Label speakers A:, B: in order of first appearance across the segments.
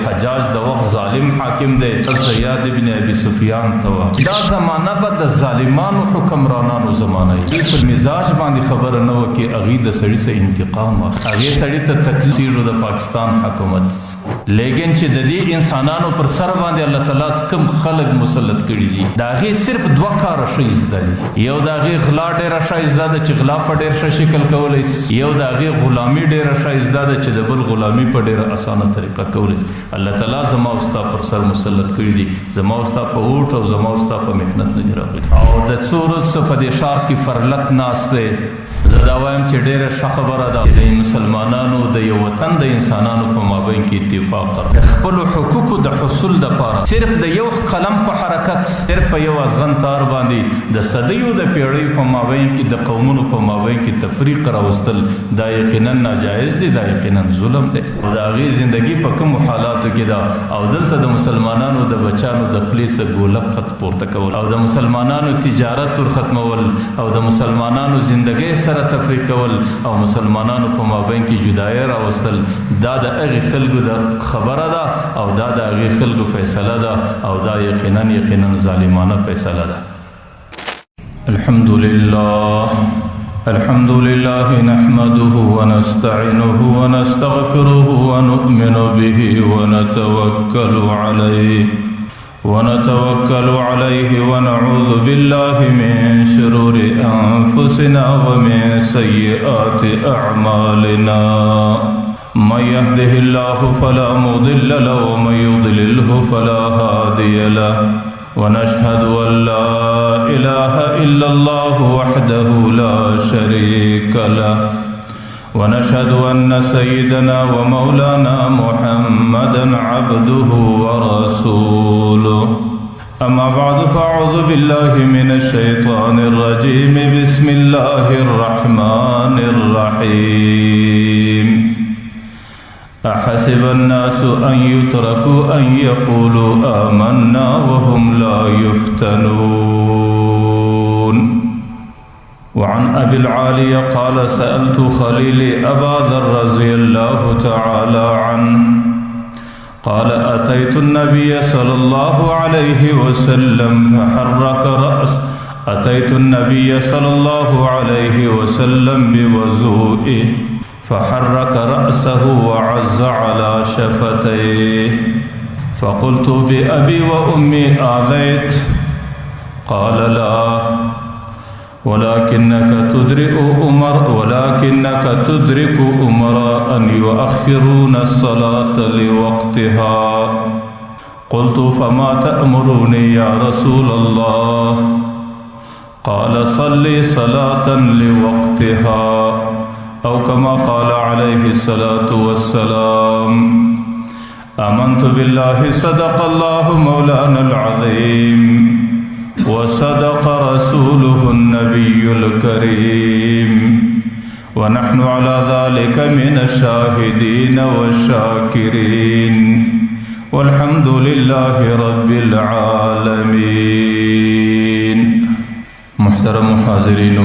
A: حجاج د وخت ظالم حاکم دی زیاد ابن ابي سفیان توا دا زمانہ به د ظالمانو حکمرانانو زمانہ دی په مزاج باندې خبر نه و کې اغي د سړی سره انتقام اغي سړی ته تکلیف د پاکستان حکومت لیکن چې د دې انسانانو پر سر باندې الله تعالی کم خلق مسلط کړي دي دا غي صرف دوه کار شي زده دي یو دا غي غلا ډیر شي زده د چې غلا په ډیر شکل کولای یو دا غي غلامی ډیر شي زده د چې د بل غلامی په ډیر اسانه طریقه کولای الله تعالی زما واستاد پر سر مسلط کړي دي زما واستاد په اوټ او زما واستاد په محنت نه راغلي او د څورت څخه د شار کې فرلت ناشته زدا وایم چې ډیره ښه خبره ده د مسلمانانو د یو وطن د انسانانو په مابین کې اتفاق د خپل حقوقو د حصول لپاره صرف د یو قلم په حرکت صرف په یو ازغن تار باندې د صدیو د پیړۍ په مابین کې د قومونو په مابین کې تفریق راوستل دا یقینا ناجایز دي دا یقینا ظلم دی او د هغې زندگی په کوم حالاتو کې ده او دلته د مسلمانانو د بچانو د خولې څخه ګولک خط پورته کول او د مسلمانانو تجارت ور ختمول او د مسلمانانو زندگی سره تفریق کول او مسلمانانو په مابین کې جدایي راوستل دا د هغې خلکو د خبره ده او دا د هغې خلکو فیصله ده او دا یقینا ظالمانه فیصله ده الحمد لله نحمده ونستعينه ونستغفره ونؤمن به ونتوكل عليه ونعوذ بالله من شرور أنفسنا ومن سيئات أعمالنا من يهده الله فلا مضل له ومن يضلله فلا هادي له ونشهد أن لا إله إلا الله وحده لا شريك له ونشهد أن سيدنا ومولانا محمدا عبده ورسوله أما بعد فأعوذ بالله من الشيطان الرجيم بسم الله الرحمن الرحيم أحسب الناس أن يتركوا أن يقولوا آمنا وهم لا يفتنون وعن أبي العالي قال سألت خليلي أبا ذر رضي الله تعالى عنه قال أتيت النبي صلى الله عليه وسلم بوضوئه فحرك رأسه وعز على شفتيه فقلت بأبي وأمي آذيت قال لا ولكنك تدرك أمراء يؤخرون الصلاة لوقتها قلت فما تأمروني يا رسول الله قال صلي صلاة لوقتها أو كما قال عليه الصلاة والسلام آمنت بالله صدق الله مولانا العظيم وصدق رسوله النبي الكريم ونحن على ذلك من الشاهدين والشاكرين والحمد لله رب العالمين محترم حاضرین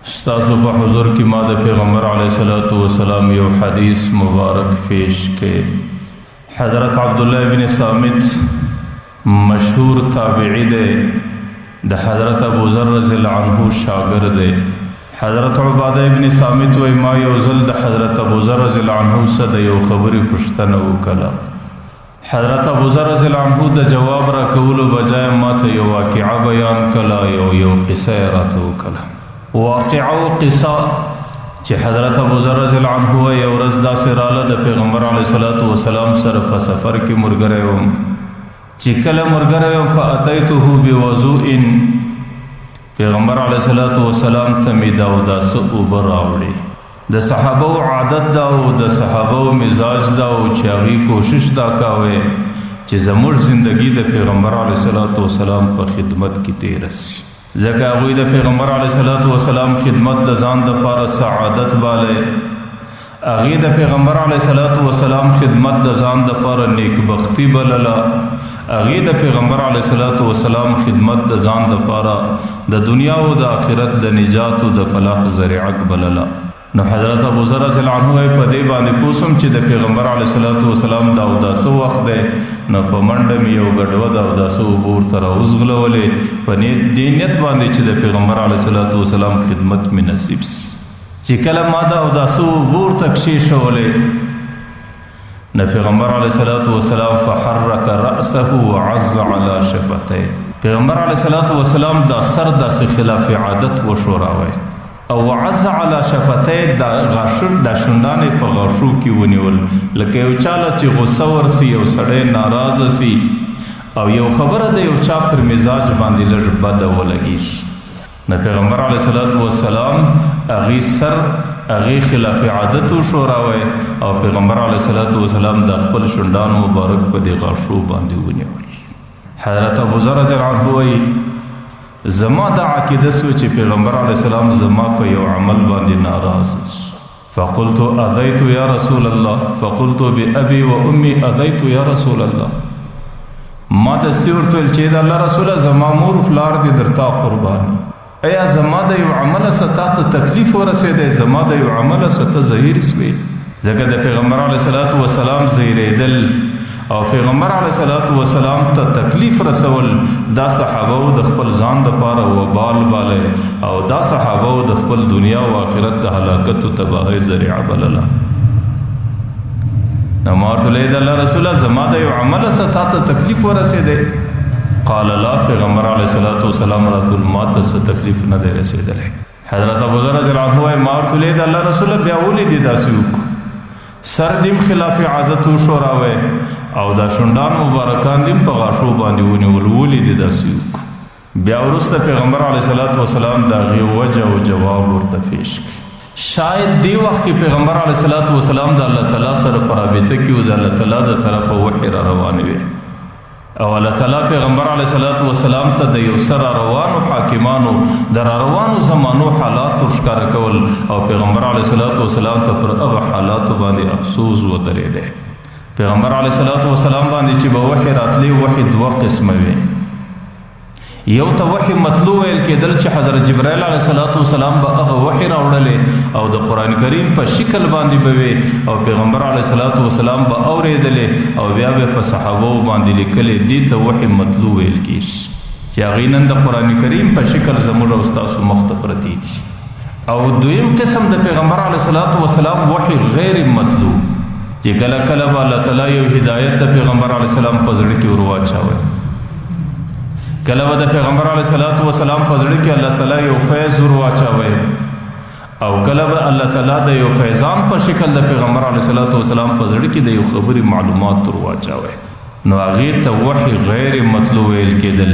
A: استاسو په حضور کې ما د پیغمبر علیه الصلاۃ والسلام یو حدیث مبارک پیش کې حضرت عبداللہ بن صامت مشهور تابعی دے د حضرت ابو ذر رضی اللہ عنہ شاگرد دے حضرت عبادہ ابن صامت و ما یوزل د حضرت ابو ذر رضی اللہ عنہ صد یو خبری پشتنه وکړه حضرت ابو ذر رضی اللہ عنہ د جواب را کولو بجای ما ته یو واقعه بیان کړه یو قصه راته وکړه واقعه او قصه چې حضرت ابو ذر رضی اللہ عنہ یو ورځ داسې راله د پیغمبر علیه الصلاۃ والسلام سره په سفر کې مرګره وم چې کله مرګره فاتیته بوضوء پیغمبر علیه الصلاۃ والسلام ته می دا وداسه اوبه راوړي د صحابه عادت دا او د صحابه مزاج دا او چې هغه کوشش دا کاوه چې زموږ زندگی د پیغمبر علیه الصلاۃ والسلام په خدمت کې تیرس ځکه هغه د پیغمبر علیه الصلاۃ والسلام خدمت د ځان د لپاره سعادت والے هغه د پیغمبر علیه الصلاۃ والسلام خدمت د ځان د لپاره نیکبختی بلله هغه د پیغمبر علیه الصلاۃ والسلام خدمت د ځان د لپاره د دنیا او د آخرت د نجات او د فلاح ذریعہ بلله نو حضرت ابو ذر رضی الله عنه په دې باندې پوسم چې د پیغمبر علیه الصلاۃ والسلام دا اوداسه وخت دی نو په منډه مې یو ګډوه د اوداسه وبور تر اوسغلولې په دې نیت باندې چې د پیغمبر علیه الصلاۃ والسلام خدمت مې نصیب سي چې کله ما د اوداسه وبور تکشي شولې نو پیغمبر علیه الصلاۃ والسلام فحرك رأسه وعز على شفتيه پیغمبر علیه الصلاۃ والسلام دا سر د خلاف عادت وشوراوي او وعز على شفتيه دا غاشر دا شندانې په غاشو کې ونیول لکه یو چاله چې غوسه ورسي یو سړی ناراضه سي او یو خبره د یو چا پر مزاج باندې لږ بده ولګي نو پیغمبر علیه الصلاۃ والسلام اغي سر اغي خلاف عادت شوراوي او پیغمبر علیه الصلاۃ والسلام د خپل شندان مبارک په دې غاشو باندې ونیول حضرت ابو ذر رضی الله عنه وایي زما دا عقیده سو چې پیغمبر علیه السلام زما په یو عمل باندې ناراض فقلت اذیت یا رسول الله فقلت بأبي وامي اذیت یا رسول الله ما دستي ورته چې د الله رسول زما مور فلار دي درتا قربان ایا زما د یو عمل ستا ته تکلیف ورسېده زما د یو عمل ستا ظاهر سوي ځکه د پیغمبر علیه الصلاۃ والسلام زیریدل او پیغمبر علیه الصلاۃ والسلام ته تکلیف رسول دا صحابه د خپل ځان د پاره وبال باله او دا صحابه د خپل دنیا او آخرت د هلاکت او تباہی ذریعہ بلله نمارت لید الله رسول زما د یو عمل ستا ته تکلیف ورسېده قال لا پیغمبر علیه الصلاۃ والسلام رات المات څه تکلیف نه دی رسېدلی حضرت ابو ذر رضی الله عنه مارت لید الله رسول بیا ولې دي داسې سر دیم خلاف عادت شوراوي او دا شندان مبارکان دیم په غاشو باندې ونیول ولې دي داسې بیا ورسته پیغمبر علیه الصلاۃ والسلام دا غي وجه او جواب ورته پیش شاید دی وخت کې پیغمبر علیه الصلاۃ والسلام د الله تعالی سره په رابطه کې او د الله تعالی د طرفه وحی را روان وي او الله تعالی پیغمبر علیه الصلاۃ والسلام ته د یو سره روانو حاکمانو در روانو زمانو حالات ښکار کول او پیغمبر علیه الصلاۃ والسلام ته پر هغه حالات باندې افسوس ودرېده پیغمبر علیه الصلاۃ والسلام باندې چې به وحی راتلی وحی دوه قسمه وي یو ته وحی مطلوب ویل کېدل چې حضرت جبرائیل علیه الصلاۃ والسلام به هغه وحی راوړلې او د قران کریم په شکل باندې به او پیغمبر علیه الصلاۃ والسلام به اورېدلې او بیا به په صحابه باندې لیکلې دي ته وحی مطلوب ویل کېږي چې هغه نن د قران کریم په شکل زموږ او تاسو مختبرتي او دویم قسم د پیغمبر علیه الصلاۃ والسلام وحی غیر مطلوب چې کله کله الله تعالی یو هدایت د پیغمبر علیه السلام په زړه کې ورواچاوي کله به د پیغمبر علیه الصلاۃ والسلام په زړه کې الله تعالی یو فیض ورواچاوي او کله به الله تعالی د یو فیضان په شکل د پیغمبر علیه الصلاۃ والسلام په زړه کې د یو خبري معلومات ورواچاوي نو هغه ته وحی غیر مطلوب ویل کېدل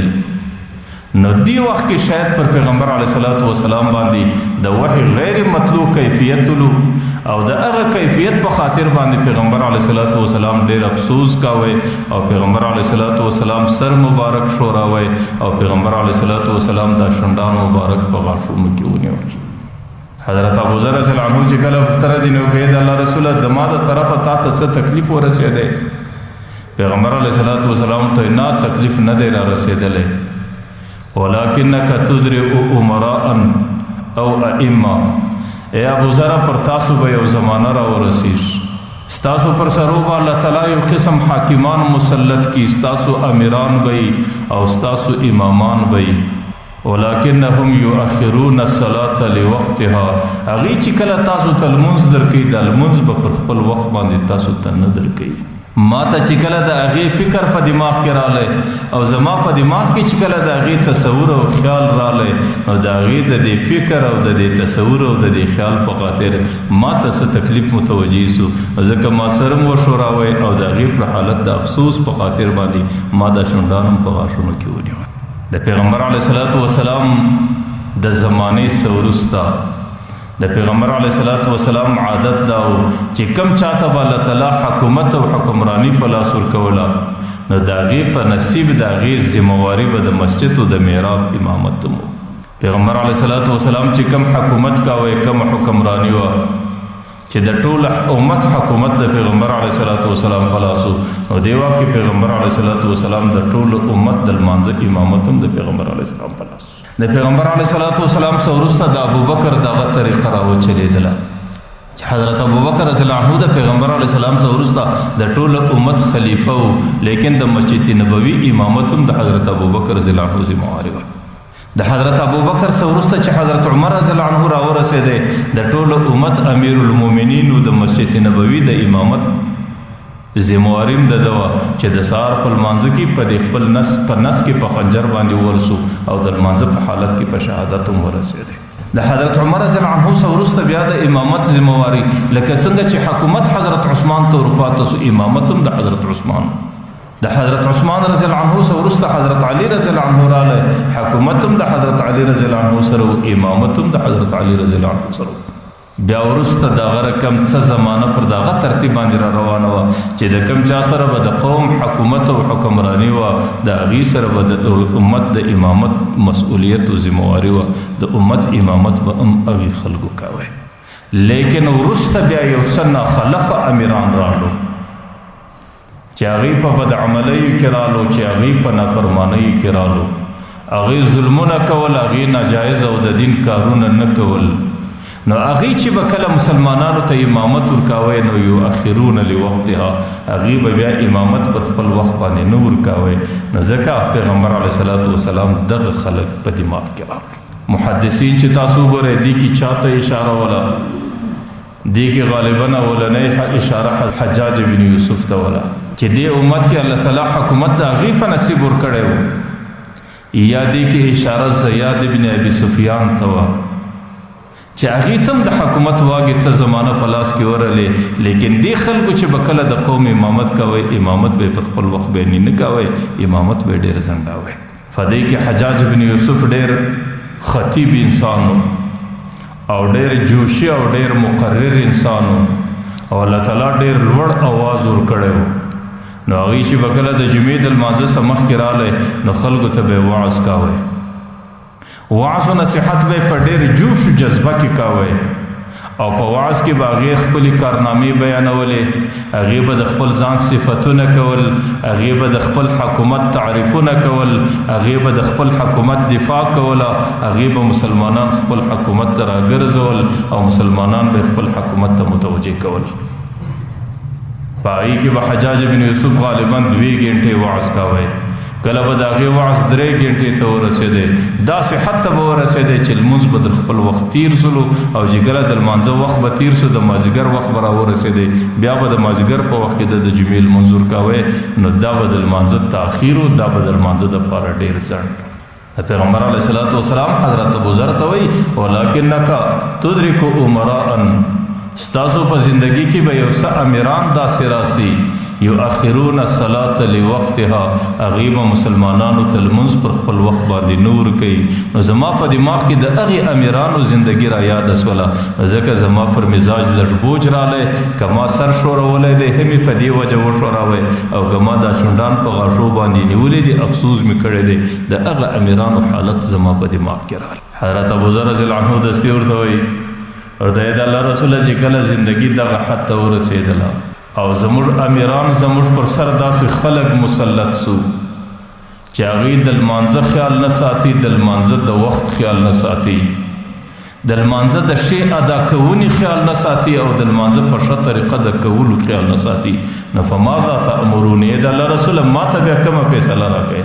A: نو دی وخت کې شاید پر پیغمبر علیه الصلاۃ والسلام باندې د وحی غیر مطلوب کیفیت او د هغه کیفیت په خاطر باندې پیغمبر علیه الصلاۃ والسلام ډېر افسوس کاوه او پیغمبر علیه الصلاۃ والسلام سر مبارک شوراوي او پیغمبر علیه الصلاۃ والسلام دا شندان مبارک په غاښونو کې ونیول حضرت ابو ذر رضی الله عنه چې کله فترځ نو کې د الله رسول زما د طرفه تا ته څه تکلیف ورسېده پیغمبر علیه الصلاۃ والسلام ته نه تکلیف نه دی را رسېدلی ولكنك تدرئ امراء او ائمه اے ابو ذر پر تاسو به یو زمانہ را ورسیږ ستاسو پر سروب الله تعالی یو قسم حاکمان مسلط کی ستاسو امیران وي او ستاسو امامان وي ولكنهم يؤخرون الصلاه لوقتها اغي چې کله تاسو تلمونز درکې د المنز په خپل وخت باندې تاسو ته نه درکې ما ته چې کله د هغې فکر په دماغ کې رالی او زما په دماغ کې چې کله د هغې تصور او خیال رالی نو د هغې د دې فکر او د دې تصور او د دې خیال په خاطر ما ته څه تکلیف متوجه سو ځکه ما سرم وشوراوی او د هغې پر حالت د افسوس په خاطر باندې ما د شونډانم په غاښونو کې ونیول د پیغمبر علیه الصلاۃ والسلام د زمانې څه وروسته د پیغمبر علیه الصلاۃ والسلام عادت دا چې کم چاته به الله تعالی حکومت او حکمرانی په لاس ورکوله نو د هغې په نصیب د هغې ذمهواري به د مسجد او د محراب امامت مو پیغمبر علیه الصلاۃ والسلام چې کم حکومت کاوه کم حکمرانی وه چې د ټول امت حکومت د پیغمبر علیه الصلاۃ والسلام په لاس او دې وخت کې پیغمبر علیه الصلاۃ والسلام د ټول امت د لمانځه امامت هم د پیغمبر علیه السلام په لاس د پیغمبر علیه الصلاۃ والسلام سره وروسته د ابوبکر دغه طریقه راوچلېدله حضرت ابوبکر رضی الله عنه د پیغمبر علیه السلام څخه وروسته د ټول امت خلیفہ وو، لیکن د مسجد نبوي امامت هم د حضرت ابوبکر رضی الله عنه ذمہواری وه. د حضرت ابوبکر څخه وروسته چې حضرت عمر رضی الله عنه راورسېدی، د ټول امت امیر المؤمنین د مسجد نبوي د امامت ذمہواری هم د ده وه چې د سهار په لمانځه کې په خپل نس کې په خنجر باندې ورسو او د لمانځه په حالت کې په شهادت هم ورسېدی. د حضرت عمر رضی الله عنه څخه وروسته بیا د امامت ذمہواری لکه څنګه چې حکومت حضرت عثمان ته ورپاته سو، امامت هم د حضرت عثمان. د حضرت عثمان رضی الله عنه څخه وروسته حضرت علی رضی الله عنه راغی، حکومت هم د حضرت علی رضی الله عنه سره و، امامت هم د حضرت علی رضی الله عنه سره. بیا وروسته دغه رقم څه زمانه پر دغه ترتیب باندې را روانه وه چې د کوم چا سره به د قوم حکومت او حکمرانی وه، د هغې سره به د امت د امامت مسؤلیت او ذمہواری وه، د امت امامت به هم هغې خلکو کوی. لیکن وروسته بیا یو څه ناخلفه امیران رالو چې هغې په بدعملیو کې رالو، چې هغې په نافرمانیو کې رالو، هغې ظلمونه کول، هغې ناجایز او د دین کارونه نه کول. نو هغې چې به کله مسلمانانو ته امامت ورکاوی نو یؤخرون لوقتها، هغې به بیا امامت پر خپل وخت باندې نه ورکاوی. نو ځکه پیغمبر علیه صلات وسلام دغه خلک په دماغ کې راغلل. محدثین چې تاسو وګورئ دې کې چاته اشاره وله، دې کې غالبا اولنۍ اشاره حجاج بن یوسف ته وله چې دې امت کې الله تعالی حکومت د هغې په نصیب ورکړی و، یا دې کې اشاره زیاد بن ابي سفیان ته وه چې هغې ته هم د حکومت واګې څه زمانه په لاس کې ورلې، لیکن دې خلکو چې به کله د قوم امامت کوئ، امامت به پر خپل وخت باندې نه کوئ، امامت به ډېر ځنډاوئ. په دې کې حجاج بن یوسف ډېر خطیب انسان او ډېر جوشي او ډېر مقرر انسان او الله تعالی ډېر لوړ اواز ورکړی و. نو هغې چې به کله د جمعې د لمانځه څخه مخکې رالی نو خلکو ته به وعظ کوئ، وعظ و نصیحت به په ډېر جوش و جذبه کې کوئ او په وعظ کې به هغې خپلې کارنامې بیانولې، هغې به د خپل ځان صفتونه کول، هغې به د خپل حکومت تعریفونه کول، هغې به د خپل حکومت دفاع کوله، هغې به مسلمانان خپل حکومت ته راګرځول او مسلمانان به خپل حکومت ته متوجه کول. په هغې کې به حجاج بن یوسف غالبا 2 غنټې وعظ کوئ، کله به د هغې وعظ 3 غنټې ته ورسېدی، داسې حد ته به ورسېدی چې لمونځ به در خپل وخت تیر سلو او چې کله د لمانځه وخت به تیر سو د مازدیګر وخت به راورسېدی، بیا به د مازدیګر په وخت کې د جمعې لمونځ ورکوی. نو دا به د لمانځه تاخیر و، دا به د لمانځه دپاره ډېر ځنډ. د پیغمبر علیه صلات وسلام حضرت ابوذر ته وایي ولکنک تدرک امراء، ستاسو په زندگی کې به یو څه امیران داسې راسي یؤخرون الصلاة لوقتها، هغې به مسلمانانو ته لمونځ پر خپل وخت باندې نه ورکوي. نو زما په دماغ کې د هغې امیرانو زندگی را یاده شوله، ځکه زما پر مزاج لږ بوج رالی، که ما سر شورولی دی هم یې په دې وجه وشوراوی او که ما دا شونډان په غاښو باندې نیولی دی افسوس مې کړی دی، د هغه امیرانو حالت زما په دماغ کې راغلی. حضرت ابوذر رضی الله عنه دستي ورته وایي ورته د الله رسوله چې کله زندگی دغه حد ته ورسېدله او زموږ امیران زموږ پر سر داسې خلک مسلط سو چې هغې د لمانځه خیال نه ساتي، د لمانځه د وخت خیال نه ساتي، د لمانځه د شی ادا کوونې خیال نه ساتي او د لمانځه په ښه طریقه د کولو خیال نه ساتي. نو فماذا تأمرون، د الله رسوله ما ته بیا کومه فیصله راکوې؟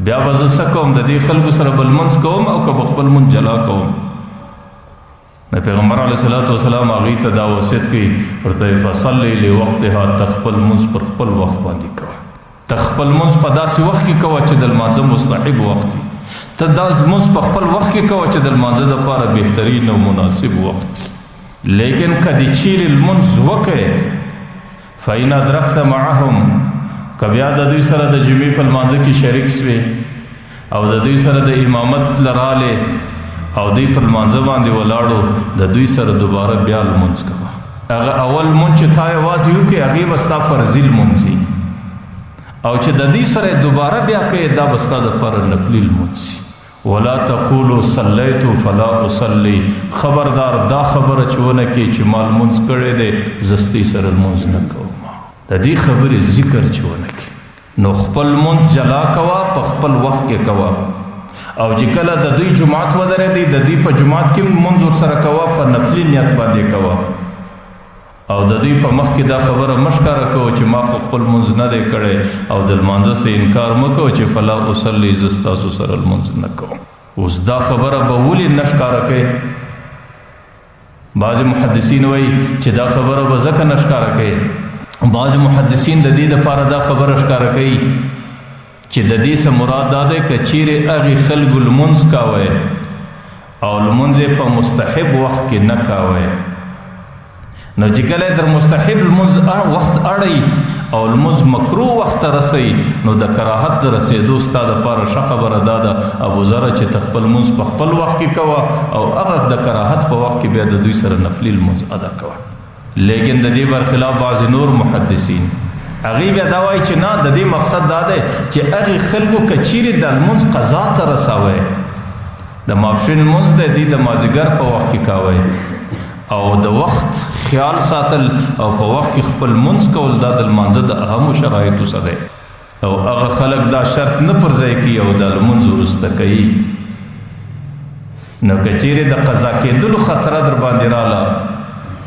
A: بیا به زه څه کوم؟ د دې خلکو سره به لمونځ کوم او که به خپل مونځ جلا کوم؟ د پیغمبر علیه صلات وسلام هغې ته دا وصیت کوي ورته فصلی لوقتها، ته خپل مونځ پر خپل وخت باندې کوه، ته خپل مونځ په داسې وخت کې کوه چې د لمانځه مستحب وخت وي، ته دا مونځ په خپل وخت کې کوه چې د لمانځه دپاره بهترین او مناسب وخت وي. لیکن که دې چیرې لمونځ وکړې فإن ادرکت معهم، که بیا د دوی سره د جمعې په لمانځه کې شریک سوې او د دوی سره د امامت لرالې او دوی پر لمانځه باندې ولاړو، د دوی سره دوباره بیا لمونځ کوه. هغه اول لمونځ چې تا یوازې وکړې هغې به ستا فرضي لمونځ وي، او چې د دوی سره دوباره بیا کوې دا به ستا دپاره نفلي لمونځ وي. ولا تقولوا صلیت فلا اصلی، خبردار دا خبره چې ونه کې چې ما لمونځ کړی دی زستی سره لمونځ نه کوم، د دې خبرې ذکر چې ونه کې. نو خپل لمونځ جلا کوه، په خپل وخت کې کوه، او چې کله د دوی جماعت ودرېدی د دوی په جماعت کې لمونځ ورسره کوه، په نفلي نیت باندې کوه. او د دوی په مخ کې دا خبره مشکاره کوو چې ما خو خپل منځ نه دی کړی او د لمانځه څخه انکار مه کوو چې فلا اصلي زه ستاسو سره لمونځ نه کوم. اوس دا خبره به ولې نه ښکاره کوي؟ بعض محدثین وایي چې دا خبره به ځکه نه ښکاره کوي. بعض محدثین د دې دپاره دا خبره ښکاره کوي چې د دې څه مراد دا دی که چیرې هغې خلکو لمونځ کاوی او لمونځ یې په مستحب وخت کې نه کاوی، نو چې کله در مستحب لمونځ وخت اړی او لمونځ مکروه وخت ته رسوي نو د کراهت د رسېدو ستا دپاره ښه خبره دا ده ابوذره چې ته خپل لمونځ په خپل وخت کې کوه او هغه د کراهت په وخت کې بیا د دوی سره نفلي لمونځ ادا کوه. لیکن د دې برخلاف بعضې نور محدثین هغوی بیا دا وایي چې نه، د دې مقصد دا دی چې هغې خلکو که چیرې د لمونځ قضا ته رسوی، د ماپښین لمونځ دی دوی د مازدیګر په وخت کې کوی او د وخت خیال ساتل او په وخت کې خپل منځ کول دا د لمانځه د اهمو شرایطو څخه دی او هغه خلک دا شرط نه پر ځای کوي او دا لمونځ وروسته کوي. نو که چیرې د قضا کېدلو خطره در باندې راله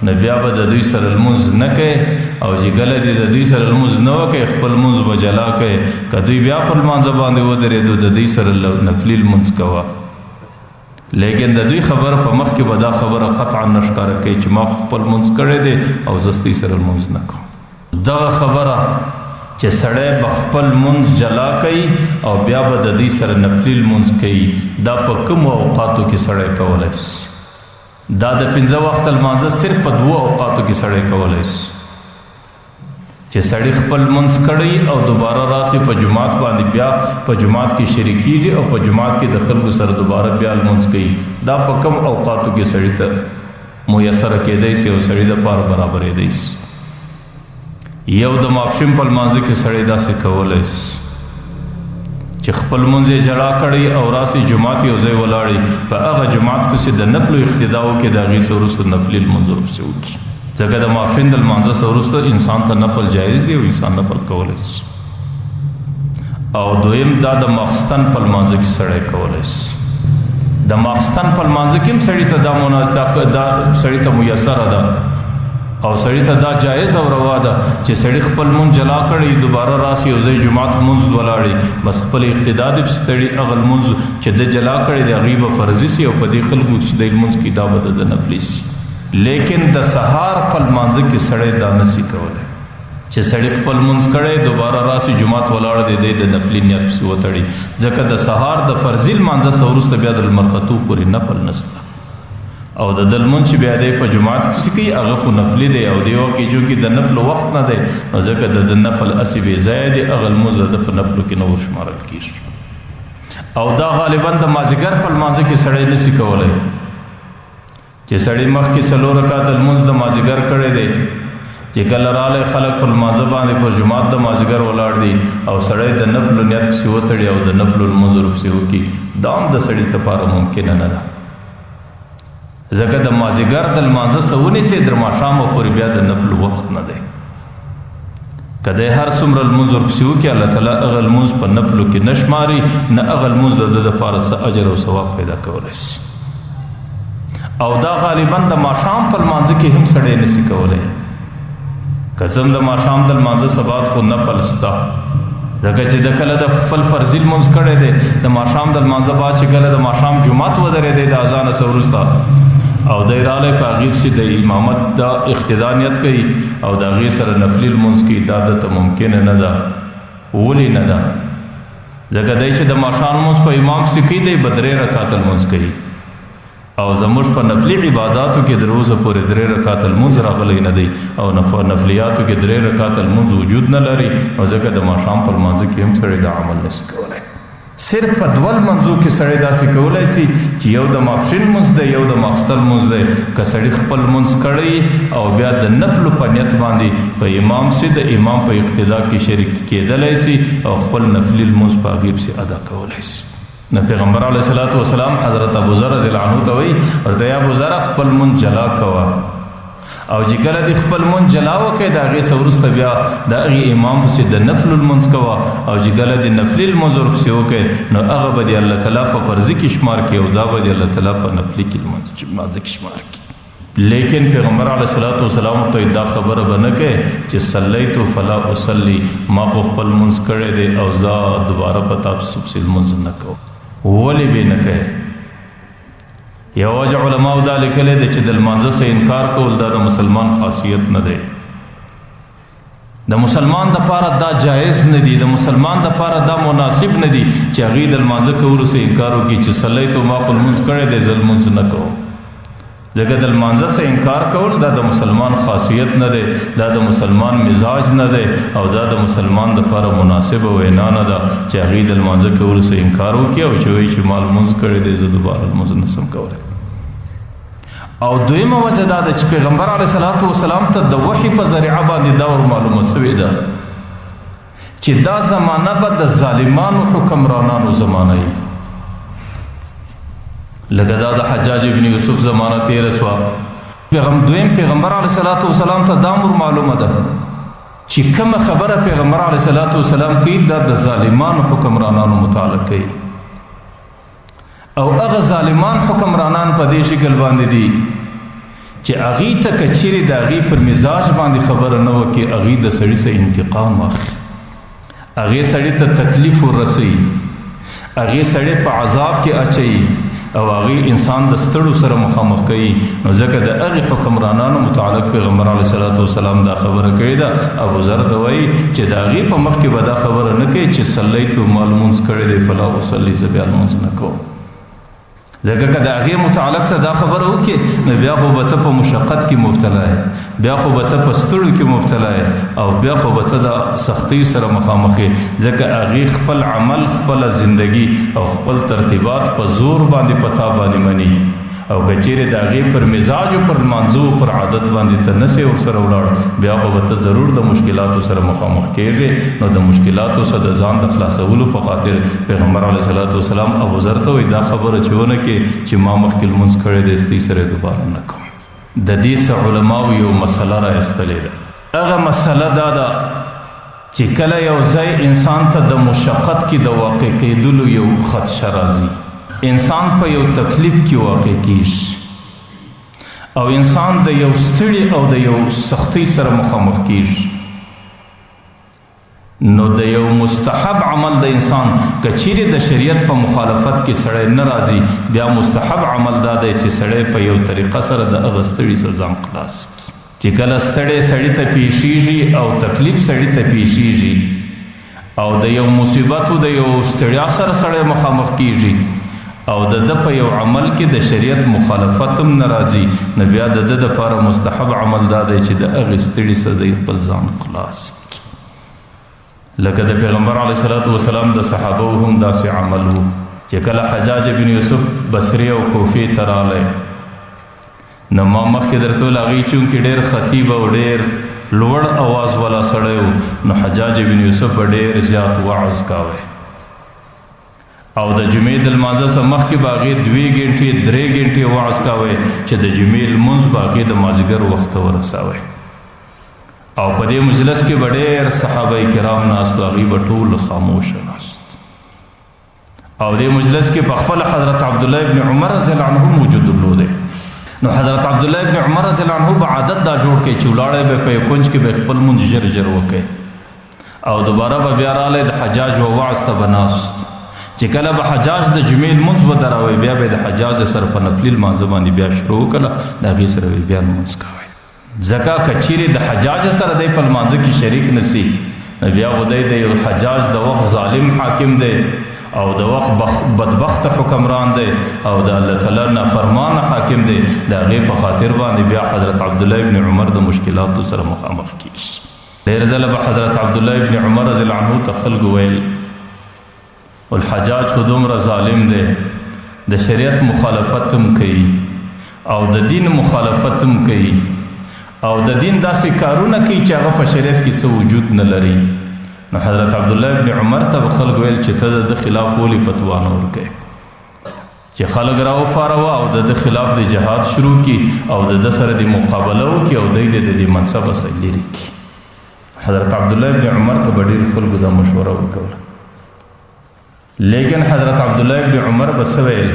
A: نو بیا به د دوی سره لمونځ نه کوي او چې کله دې د دوی سره لمونځ نه وکړي خپل لمونځ به جلا کوي. که دوی بیا پر لمانځه باندې ودرېدو د دوی سره نفلي لمونځ کوه، لیکن د دوی خبره په مخ کې به دا خبره قطعا نه ښکاره کوي چې ما خپل لمونځ کړی دی او زه ستاسو سره لمونځ نه کوم. دغه خبره چې سړی به خپل لمونځ جلا کوي او بیا به د دوی سره نفلي لمونځ کوي، دا په کومو اوقاتو کې سړی کولی شي؟ دا د 5 وخته لمانځه صرف په 2 اوقاتو کې سړی کولی شي چې سړی خپل لمونځ کړی او دوباره راسي په جماعت باندې بیا په جماعت کې شریکیږي او په جماعت کې د خلکو سره دوباره بیا لمونځ کوي. دا په کوم اوقاتو کې سړی ته میسره کېدی شي او سړی دپاره برابرېدی شي؟ یو د ماپښین په لمانځه کې سړی داسې کولی شي چې خپل لمونځ یې جلا کړی او راسي جماعت یو ځای ولاړي، په هغه جماعت پسې د نفلو اقتدا وکړي، د هغې څه وروسته نفلي لمونځ ورپسې وکړي. ځکه د ماپښین د لمانځه څه وروسته انسان ته نفل جایز دی او انسان نفل کولی شي. او دویم دا د ماخستن په لمانځه کې سړی کولی شي. د ماخستن په لمانځه کې هم سړي ته دا سړي ته میسره ده او سړي ته دا جایز او روا ده چې سړي خپل لمونځ جلا کړی دوباره راسي یو ځای جماعت لمونځ ولاړي، بس خپل اقتدا دې پسې تړي، هغه لمونځ چې ده جلا کړی د هغې به فرضي شي او په دې خلکو چې دی لمونځ کوي دا به د نفلي شي. لیکن د سهار په لمانځه کې سړی دا نشي کولی چې سړی خپل لمونځ کړی دوباره راسي جماعت ولاړ دی د نفلي نیت پسې وتړي، ځکه د سهار د فرضي لمانځه څخه وروسته بیا د لمر ختو پورې نفل نشته او د ده لمونځ چې بیا دی په جماعت پسې کوي هغه خو نفلي دی او دې وخت کې چونکې د نفلو وخت نه دی نو ځکه د نفل هسې بې ځایه دی، هغه لمونځ د ده په نفلو کې نه ورشمارل کېږي. او دا غالبا د مازدیګر په لمانځه کې سړی نشي کولی چې سړی مخکې 4 رکعته لمونځ د مازدیګر کړی دی، چې کله رالی خلک په لمانځه باندې پر جماعت د مازدیګر ولاړ دي او سړی د نفلو نیت پسې وتړي او د نفلو لمونځ ورپسې وکړي، دا هم د سړي دپاره ممکنه نه ده. ځکه د مازدیګر د لمانځه څه ونیسي تر ماښامه پورې بیا د نفلو وخت نه دی. که دی هر څومره لمونځ ورپسې وکړي الله تعالی هغه لمونځ په نفلو کې نه شماري، نه هغه لمونځ د ده دپاره څه اجر او ثواب پیدا کولی شي. او دا غالبا د ماښام په لمانځه کې هم سړی نشي کولی. که څه هم د ماښام د لمانځه سبات خو نفل شته، ځکه چې د کله د خپل فرضي لمونځ کړی دی د ماښام د لمانځه بعد چې کله د ماښام جماعت ودرېدی د اذانه څه وروسته او دی رالی په هغې پسې د امامت د اقتدا نیت کوي او د هغې سره نفلي لمونځ کوي، دا دته ممکنه نه ده. ولې نه ده؟ ځکه دی چې د ماښام لمونځ په امام پسې کوي دی به 3 رکعته لمونځ کوي او زموږ په نفلي عباداتو کې تر اوسه پورې 3 رکعته لمونځ راغلی نه دی او نفلیاتو کې 3 رکعته لمونځ وجود نه لري او ځکه د ماښام په لمانځه کې هم سړی دا عمل نشي کولی. صرف په 2 لمانځو کې سړی داسې کولی شي چې یو د ماپښین لمونځ دی یو د ماخستن لمونځ دی، که سړي خپل لمونځ کړی او بیا د نفلو په نیت باندې په امام سي د امام په اقتدا کې شریک کېدلی شي او خپل نفلي لمونځ په هغې پسې ادا کولی شي. نو پیغمبر علیه الصلاۃ والسلام حضرت ابوذر رضی الله عنه ته وایي ورته یا ابوذر خپل لمونځ جلا کوه او چې کله دې خپل لمونځ جلا وکړې د هغې څه وروسته بیا د هغې امام پسې د نفلو لمونځ کوه او چې کله دې نفلي لمونځ ورپسې وکړې نو هغه به دې الله تعالی په فرضي کې شمار کړي او دا به دې الله تعالی په نفلي کې لمونځ کې شمار کړي. لیکن پیغمبر علیہ الصلوۃ والسلام ته دا خبره بنه کې چې صلیت فلا اصلي ما خپل منځ کړی دی او زه دوباره په تاسو سپسل منځ نه کوم. ولې به نه کوي؟ یو وجه علماء دا لیکلی دی چې د لمانځه څخه انکار کول دا د مسلمان خاصیت نه دی. د مسلمان د پاره دا جایز نه دی، د مسلمان د پاره دا مناسب نه دی چې هغې د لمانځه کولو څخه انکار وکړي چې صلیت ما خپل منځ کړی دی زه لمونځ نه کوم. ځکه د لمانځه څخه انکار کول دا د مسلمان خاصیت نه دی، دا د مسلمان مزاج نه دی او دا د مسلمان دپاره مناسبه وینا نه ده چې هغې د لمانځه کولو څخه انکار وکړي او چې وایي چې ما لمونځ کړی دی زه دوباره لمونځ نشم کولی. او دویمه وجه دا ده چې پیغمبر علیه الصلاۃ والسلام ته د وحي په ذریعه باندې دا ور معلومه سوې ده چې دا زمانه به د ظالمانو حکمرانانو زمانه وي. لکه دا د حجاج ابن یوسف زمانه تیره شوه. دویم پیغمبر علیه الصلاۃ والسلام ته دا ور معلومه ده چې کومه خبره پیغمبر علیه الصلاۃ والسلام کوي دا د ظالمانو حکمرانانو متعلق کوي. او هغه ظالمان حکمرانان په دې شکل باندې دي چې هغې ته که چیرې د هغې پر مزاج باندې خبره نه وکړي هغې د سړي څخه انتقام اخلي، هغې سړي ته تکلیف ورسوي، هغې سړی په عذاب کې اچوي او هغې انسان د ستړو سره مخامخ کوي. نو ځکه د هغې حکمرانانو متعلق پیغمبر علیه الصلاۃ والسلام دا خبره کړې ده. ابوذر ته وایي چې د هغې په مخ کې به دا خبره نه کوي چې صلیتو ما لمونځ کړی دی فلا اصلي زه بیا لمونځ نه کوم. ځکه که د هغې متعلق ته دا خبره وکړې نو بیا خو به ته په مشقت کې مبتلا یې، بیا خو به ته په ستړو کې مبتلا یې او بیا خو به ته د سختیو سره مخامخ یې. ځکه هغې خپل عمل، خپله زندگی او خپل ترتیبات په زور باندې په تا باندې مني او که چیرې د هغې پر مزاج او پر لمانځو پر عادت باندې ته نسې ورسره ولاړ بیا خو به ته ضرور د مشکلاتو سره مخامخ کېږې. نو د مشکلاتو څخه د ځان د خلاصولو په خاطر پیغمبر علیه الصلاۃ والسلام ابوذر ته وایي دا خبره چې ونه کې چې ما مخکې لمونځ کړی دی ستۍ سره دوباره نه کوم. د دې څه علماو یو مسله رایستلې ده. هغه مسله دا ده چې کله یو ځای انسان ته د مشقت کې د واقع کېدلو یو خدشه راځي، انسان په یو تکلیف کې واقع کیږي او انسان د یو ستړي او د یو سختۍ سره مخامخ کیږي، نو د یو مستحب عمل د انسان که چیرې د شریعت په مخالفت کې سړی نه راځي بیا مستحب عمل دا دی چې سړی په یو طریقه سره د هغه ستړي څخه ځان خلاص کړي. چې کله ستړی سړي ته پیښیږي او تکلیف سړي ته پیښیږي او د یو مصیبت او د یو ستړیا سره سړی مخامخ کیږي او د ده په یو عمل کې د شریعت مخالفت هم نه راځي نو بیا د ده دپاره مستحب عمل دا دی چې د هغې ستړي څخه دی خپل ځان خلاص کړي. لکه د پیغمبر علیه الصلاۃ والسلام د صحابو هم داسې عمل و چې کله حجاج بن یوسف بصري او کوفې ته راغلی نو ما مخکې درته ویل هغې چونکې ډېر خطیب او ډېر لوړ اواز والا سړی و نو حجاج بن یوسف به ډېر زیات وعظ کاوه او د جمعې د لمانځه څخه مخکې به هغې 2 ګنټې 3 ګنټې وعظ کاوه چې د جمعې لمونځ به هغې د مازدیګر وخت ته ورساوه او په دې مجلس کې به ډېر صحابه کرام ناست و هغوی به ټول خاموشه ناست او دې مجلس کې په خپله حضرت عبدالله ابن عمر رضی الله عنه موجود درلودی. نو حضرت عبدالله ابن عمر رضی الله عنه به عادت دا جوړ کړي چې ولاړی به په یو کونج کې به خپل مونځ ژر ژر وکړي او دوباره به بیا راغلی د حجاج و وعظ ته به ناست چې کله به حجاج د جمعې لمونځ ودروي بیا به د حجاج سره په نفلي لمانځه باندې بیا شروع وکړه د هغې سره به بیا لمونځ کوئ. ځکه که چیرې د حجاج سره دی په لمانځه کې شریک نسی نو بیا خو دی د یو حجاج د وخت ظالم حاکم دی او د وخت بدبخت حکمران دی او د الله تعالی نافرمان حاکم دی د هغې په خاطر باندې بیا حضرت عبدالله ابن عمر د مشکلاتو سره مخامخ کیږي. ډېر ځله به حضرت عبدالله ابن عمر رضی الله عنه ته خلکو ویل الحجاج خو دومره ظالم دی د شریعت مخالفت هم کوي او د دین مخالفت هم کوي او د دین داسې کارونه کوي چې هغه په شریعت کې څه وجود نه لري. نو حضرت عبدالله ابن عمر ته به خلک ویل چې ته د ده خلاف ولې فتوا نه ورکوې چې خلک راوفاروه او د ده خلاف د جهاد شروع کړي او د ده سره د مقابله وکړي او دی د دې منصبه څخه لرې کړي. حضرت عبدالله ابن عمر ته به ډېرو خلکو دا مشوره ورکوله لیکن حضرت عبدالله ابن عمر به څه ویل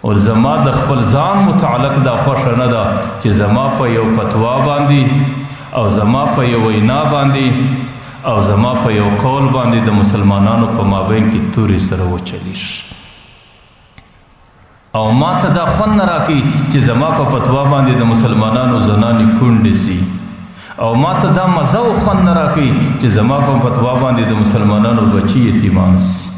A: او زما د خپل ځان متعلق دا خوښه نه ده چې زما په یو فتوا باندې او زما په یو وینا باندې او زما په یو قول باندې د مسلمانانو په مابین کې تورې سره وچلیږي او ما ته دا خوند نه راکړي چې زما په فتوا باندې د مسلمانانو زنانې کونډې سي او ما ته دا مزه او خوند نه راکړي چې زما په فتوا باندې د مسلمانانو بچي یتیمان سي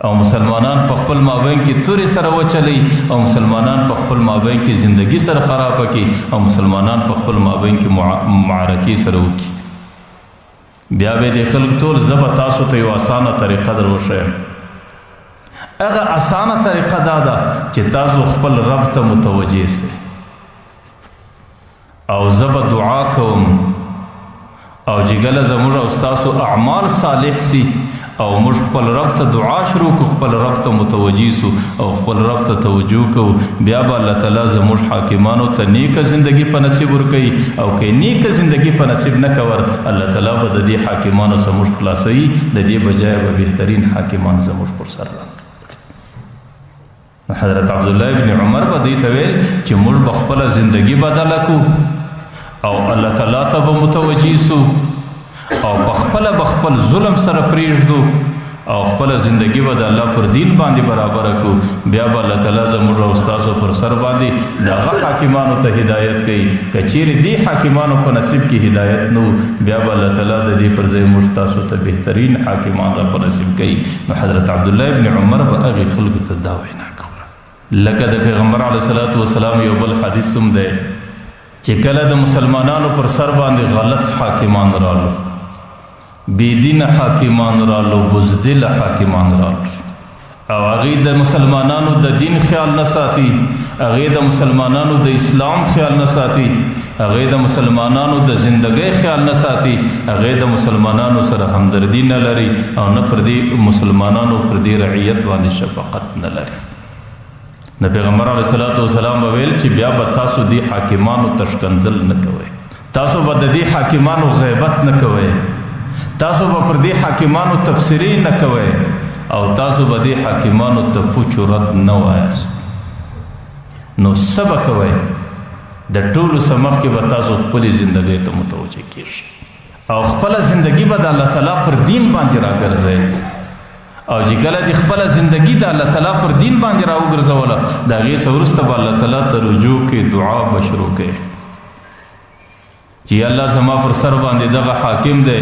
A: او مسلمانان په خپل مابین کې تورې سره وچلی او مسلمانان په خپل مابین کې زندگی سره خراب کړي او مسلمانان په خپل مابین کې معرکې سره وکړي بیا به د خلک ټول زه به تاسو ته یو اسانه طریقه در وښیم هغه اسانه طریقه دا ده چې تاسو خپل رب ته متوجه سئ او زه به دعا کوم او چې کله زموږ او ستاسو اعمال صالح سي او موږ خپل رب ته دعا شروع کو خپل رب ته متوجه سو او خپل رب ته توجه کو بیا به الله تعالی زموږ حاکمانو ته نیکه زندگی په نصیب ورکړي او که نیکه زندگی په نصیب نه کور الله تعالی به د دې حاکمانو څخه موږ خلاصوي د دې بجای به بهترین حاکمان زموږ پر سر راغلي حضرت عبدالله ابن عمر به دې ته ویل چې موږ به خپله زندگی بدله کو او الله تعالی ته به متوجه سو او بخپل بخپل ظلم سره پریږدو او خپل زندگی به د الله پر دین باندې برابر کو بیا به الله تعالی زموږ او ستاسو پر سر باندې دغه حاکمانو ته هدایت کوي که چیرې دې حاکمانو په نصیب کې هدایت نو بیا به الله تعالی د دې پر ځای موږ تاسو ته بهترین حاکمان را په نصیب کوي نو حضرت عبدالله ابن عمر به هغې خلکو ته دا وینا کوله لکه د پیغمبر علیه الصلاة والسلام یو بل حدیث هم دی چې کله د مسلمانانو پر سر باندې غلط حاکمان رالو بیدین حاکمان رالو بزدل حاکمان رالو او هغې د مسلمانانو د دین خیال نه ساتي هغې د مسلمانانو د اسلام خیال نه ساتي هغې د مسلمانانو د زندګۍ خیال نه ساتي هغې د مسلمانانو سره همدردي نه لري او نه پر دې مسلمانانو پر دې رعیت باندې شفقت نه لري د پیغمبر علیه الصلاة والسلام به ویل چې بیا به تاسو دې حاکمانو تشکنزل نه کوئ تاسو به د دې حاکمانو غیبت نه کوئ تاسو به پر دې حاکمانو تبصرې نه کوئ او تاسو به دې حاکمانو ته پوچ رد نه وایاست نو څه به کوئ د ټولو څه مخکې به تاسو خپلې زندګۍ ته متوجه کیږئ او خپله زندگی به د الله تعالی پر دین باندې راګرځئ او چې کله دې خپله زندگی د الله تعالی پر دین باندې راوګرځوله د هغې څه وروسته به الله تعالی ته رجوع کې دعا به شروع کوي چې الله زما پر سر باندې دغه حاکم دی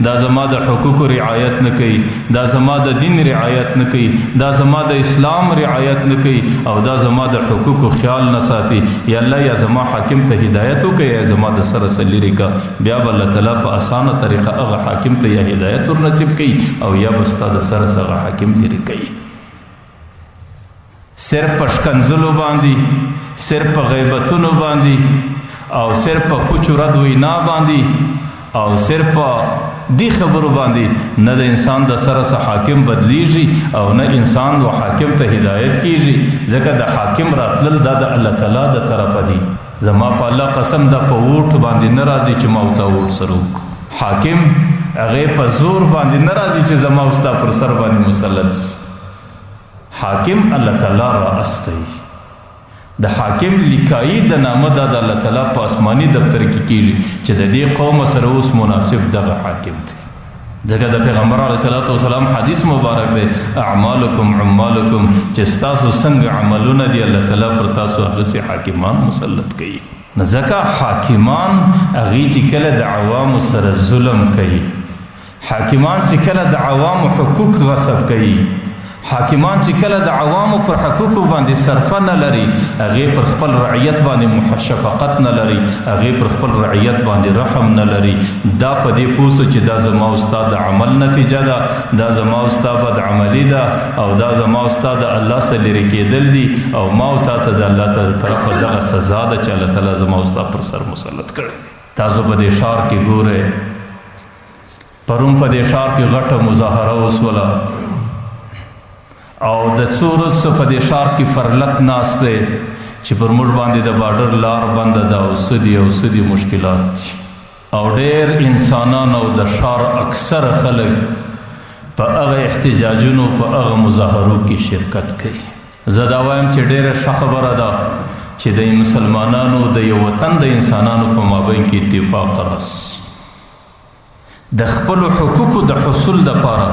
A: دا زما د حقوقو رعایت نه کوي دا زما د دین رعایت نه کوي دا زما د اسلام رعایت نه کوي او دا زما د حقوقو خیال نه ساتي یا الله یا زما حاکم ته هدایت وکړي یا زما د سره لرې کړه بیا به الله تعالی په اسانه طریقه هغه حاکم ته یا هدایت ور نصیب کوي او یا به ستا د سره هغه حاکم لرې کوي صرف په شکنځلو باندې صرف په غیبتونو باندې او صرف په پوچو رد وینا باندې او صرف په دې خبرو باندې نه د انسان د سره څه حاکم بدلیږي او نه انسان و حاکم ته هدایت کیږي ځکه د حاکم راتلل دا د الله تعالی د طرفه دي زما په الله قسم دا په ووټ باندې نه راځي چې ما ورته ووټ سره وکړو حاکم هغې په زور باندې نه راځي چې زما ستا پر سر باندې مسلط حاکم الله تعالی را استی د حاکم لیکایي د نامه دا د الله تعالی په آسماني دفتر کې کیږي چې د دې قوم سره اوس مناسب دغه حاکم دی ځکه د پیغمبر علیه الصلاة والسلام حدیث مبارک دی اعمالکم عمالکم چې ستاسو څنګه عملونه دي الله تعالی پر تاسو هغسې حاکمان مسلط کوي نو ځکه حاکمان هغې چې کله د عوامو سره ظلم کوي حاکمان چې کله د عوامو حقوق غصب کوي حاکمان چې کله د عوامو پر حقوقو باندې صرفه نه لري هغې پر خپل رعیت باندې شفقت نه لري هغې پر خپل رعیت باندې رحم نه لري دا په دې پوه سو چې دا زما او ستا د عمل نتیجه ده دا زما او ستا بدعملي ده او دا زما او ستا د الله څخه لرې کېدل دي او ما او تا ته د الله ته د طرفه دغه سزا ده چې الله تعالی زما او ستا پر سر مسلط کړی تاسو په دې ښار کې ګورئ پرون په دې ښار کې غټه مظاهره وسوله او د څو ورځو په دې ښار کې فرلک ناست دی چې پر موږ باندې د بارډر لار بنده ده او څه دي او څه دي مشکلات دي او ډېر انسانان او د ښار اکثره خلک په هغه احتجاجونو په هغه مظاهرو کې شرکت کوي زه دا وایم چې ډېره ښه خبره ده چې د مسلمانانو د یو وطن د انسانانو په مابین کې اتفاق راس د خپلو حقوقو د حصول دپاره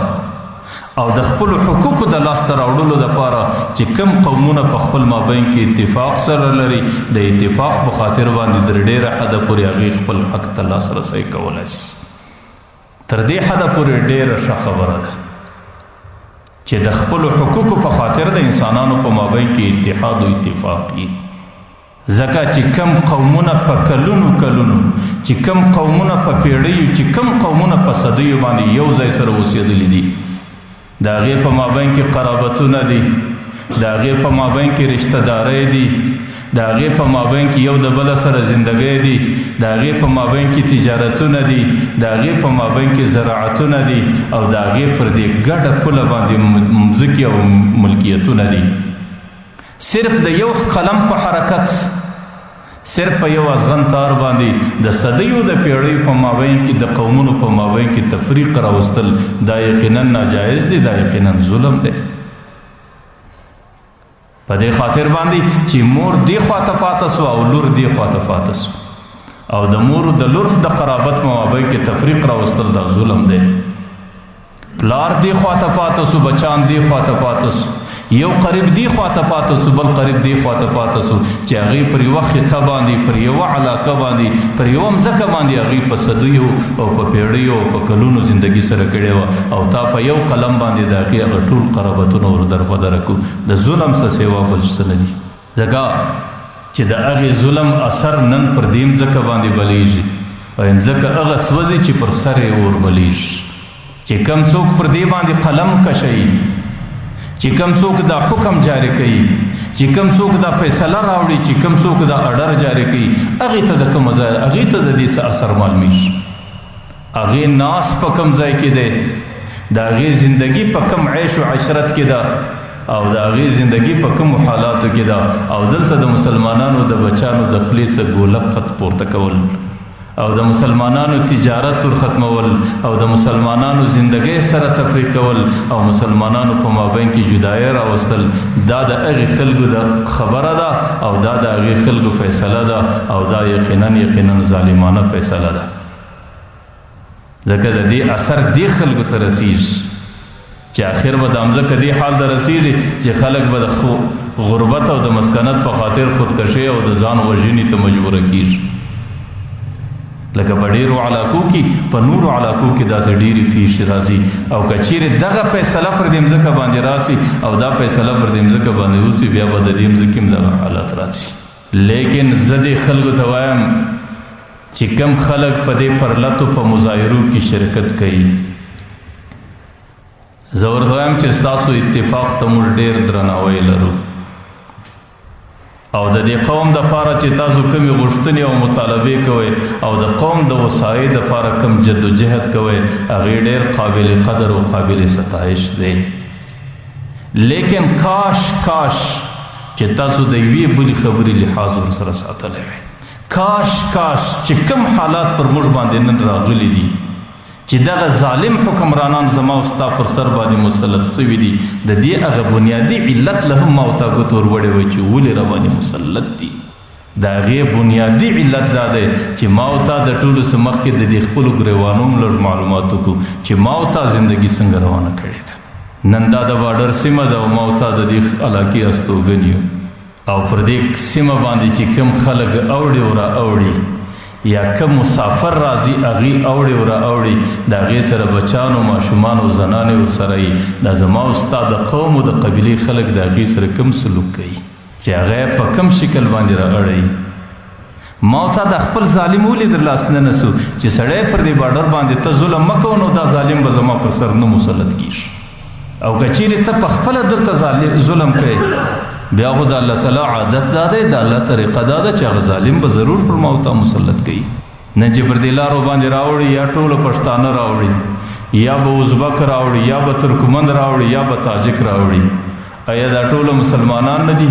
A: او د خپلو حقوقو د لاسته راوړلو دپاره چې کم قومونه په خپل مابین کې اتفاق سره لري د اتفاق په خاطر باندې تر ډېره حده پورې هغې خپل حق ته لاسرسی کولی شي تر دې حده پورې ډېره ښه خبره ده چې د خپلو حقوقو په خاطر د انسانانو په مابین کې اتحاد او اتفاق وي ځکه چې کم قومونه په کلونو چې کم قومونه په پیړیو چې کم قومونه په صدیو باندې یو ځای سره اوسېدلي دي د هغې په مابین کې قرابتونه دي د هغې په مابین کې رشته دارۍ دي د هغې په مابین کې یو د بله سره زندګۍ دي د هغې په مابین کې تجارتونه دي د هغې په مابین کې زراعتونه دي او د هغې پر دې ګډه پوله باندې مځکې او ملکیتونه دي صرف د یو قلم په حرکت صرف په یو ازغن تار باندې د صدیو د پیړیو په مابین کې د قومونو په مابین کې تفریق راوستل دا یقینا ناجایز دی دا یقینا ظلم دی په دې خاطر باندې چې مور دې خواته پاته سوه او لور دې خواته پاته سوه او د مور د لور د قرابت مابین کې تفریق راوستل دا ظلم دی پلار دې خواته پاته سو بچان دې خواته پاته سو یو قریب دی خواته پاته سو بل قریب دی خواته پاته سو چې هغې پر یوه خطه باندې پر یوه علاقه باندې پر یوه مځکه باندې هغې په صدیو او په پیړیو او په کلونو زندګي سره کړې وه او تا په یو قلم باندې د هغې هغه ټول قرابتونه ور درفدره کړو د ظلم څه سوا بل څه نه دي ځکه چې د هغې ظلم اثر نن پر دې مځکه باندې بلیږي او مځکه هغه سوځي چې پر سر یې اور بلیږي چې کم څوک پر دې باندې قلم کشوي چې کم څوک دا حکم جاری کوي چې کم څوک دا فیصله راوړي چې کم څوک دا اډر جاری کوي هغې ته د کومه ځای هغې ته د دې څه اثر معلومیږي هغې ناس په کوم ځای کې دی د هغې زندګي په کوم عیش و عشرت کې ده او د هغې زندګي په کومو حالاتو کې ده او دلته د مسلمانانو د بچانو د خولې څه ګولک خط پورته کول او د مسلمانانو تجارت ور ختمول او د مسلمانانو زندګۍ سره تفریق کول او مسلمانانو په مابین کې جدایي راوستل دا د هغې خلکو د خبره ده او دا د هغې خلکو فیصله ده او دا یقینا ظالمانه فیصله ده ځکه د دې اثر دې خلکو ته رسیږي چې آخر به د مځکه دې حال ته رسیږي چې خلک به د غربت او د مسکنت په خاطر خودکشي او د ځان وژنې ته مجبوره کیږي لکه په ډېرو علاقو کې په نورو علاقو کې داسې ډېرې پیښې راځي او که چیرې دغه فیصله پر دې مځکه باندې راسي او دا فیصله پر دې مځکه باندې وسي بیا به د دې مځکې هم دغه حالت راسي لیکن زه دې خلکو ته وایم چې کم خلک په دې پرلتو په مظاهرو کې شرکت کوي زه ورته وایم چې ستاسو اتفاق ته موږ ډېر درناوی لرو او د دې قوم دپاره چې تاسو کومې غوښتنې او مطالبې کوئ او د قوم د وسایې دپاره کوم جد و جهد کوئ هغې ډېر قابل قدر او قابل ستایش دی لیکن کاش چې تاسو د یوې بلې خبرې لحاظ ورسره ساتلی وی کاش چې کوم حالات پر موږ باندې نن راغلي دي چې دغه ظالم حکمرانان زما او ستا پر سر باندې مسلط سوي دي د دې هغه بنیادي علت له هم ما او تا ګوت ور وړې وی چې ولې راباندې مسلط دي د هغې بنیادي علت دا دی چې ما او تا د ټولو څه مخکې د دې خپلو ګریوانو هم لږ معلومات وکړو چې ما او تا زندګي څنګه روانه کړې ده نن دا د بارډر سیمه ده او ما او تا د دې علاقې استوګن یو او پر دې سیمه باندې چې کوم خلک اوړي او را اوړي یا کوم مسافر راځي هغې اوړي او را اوړي د هغې سره بچان او ماشومان او زنانې ورسره وي دا زما او ستا د قوم او د قبیلې خلک د هغې سره کوم سلوک کوي چې هغه په کوم شکل باندې را اړوي ما او تا د خپل ظالم ولې در لاس نه نسو چې سړی پر دې بارډر باندې ته ظلم مه کوه نو دا ظالم به زما پر سر نه مسلط کیږي او که چیرې ته په خپله دلته ظلم کوې بیا خو د الله تعالی عادت دا دی د الله طریقه دا ده چې هغه ظالم به ضرور پر ما او تا مسلط کوي نه چې پر دې لارو باندې راوړي یا ټوله پښتانه راوړي یا به ازبک راوړي یا به ترکمن راوړي یا به تاجک راوړي آیا دا ټوله مسلمانان نه دي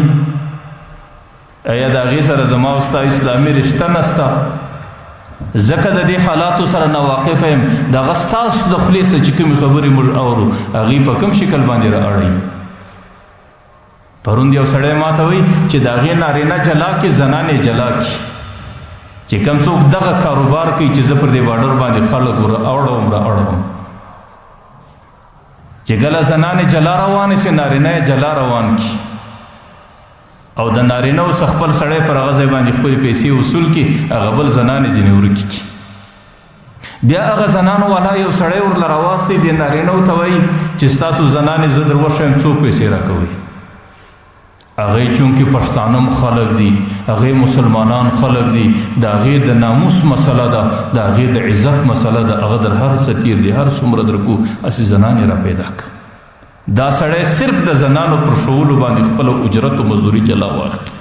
A: آیا د هغې سره زما او ستا اسلامي رشته نسته ځکه د دې حالاتو سره ناواقفه یم دغه ستاسو د خولې څه چې کومې خبرې موږ اورو هغې په کوم شکل باندې را اړوي پرون یو سړی ماته وایي چې د هغې نارینه جلا کړي زنانې جلا کړي چې کوم څوک دغه کاروبار کوي چې زه پر دې باډر باندې خلک اړوم چې کله زنانې جلا روانې سي نارینه یې جلا روان کړي او د نارینه اوس خپل سړی پر هغه ځای باندې خپلې پیسې وصول کړي هغه بل زنانې ځینې ورکې کړي بیا هغه زنانو والا یو سړی ورله راواستې دې نارینه ته وایي چې ستاسو زنانې زه در وښیم څو پیسې راکوئ هغې چونکې پښتانه خلک دي هغې مسلمانان خلک دي د هغې د ناموس مسله ده د هغې د عزت مسله ده هغه در هر څه تیر دي هر څومره درکو هسې زنانې را پیدا کړه دا سړی صرف د زنانو پر ښوولو باندې خپله اجرت و مزدوري جلا واخلي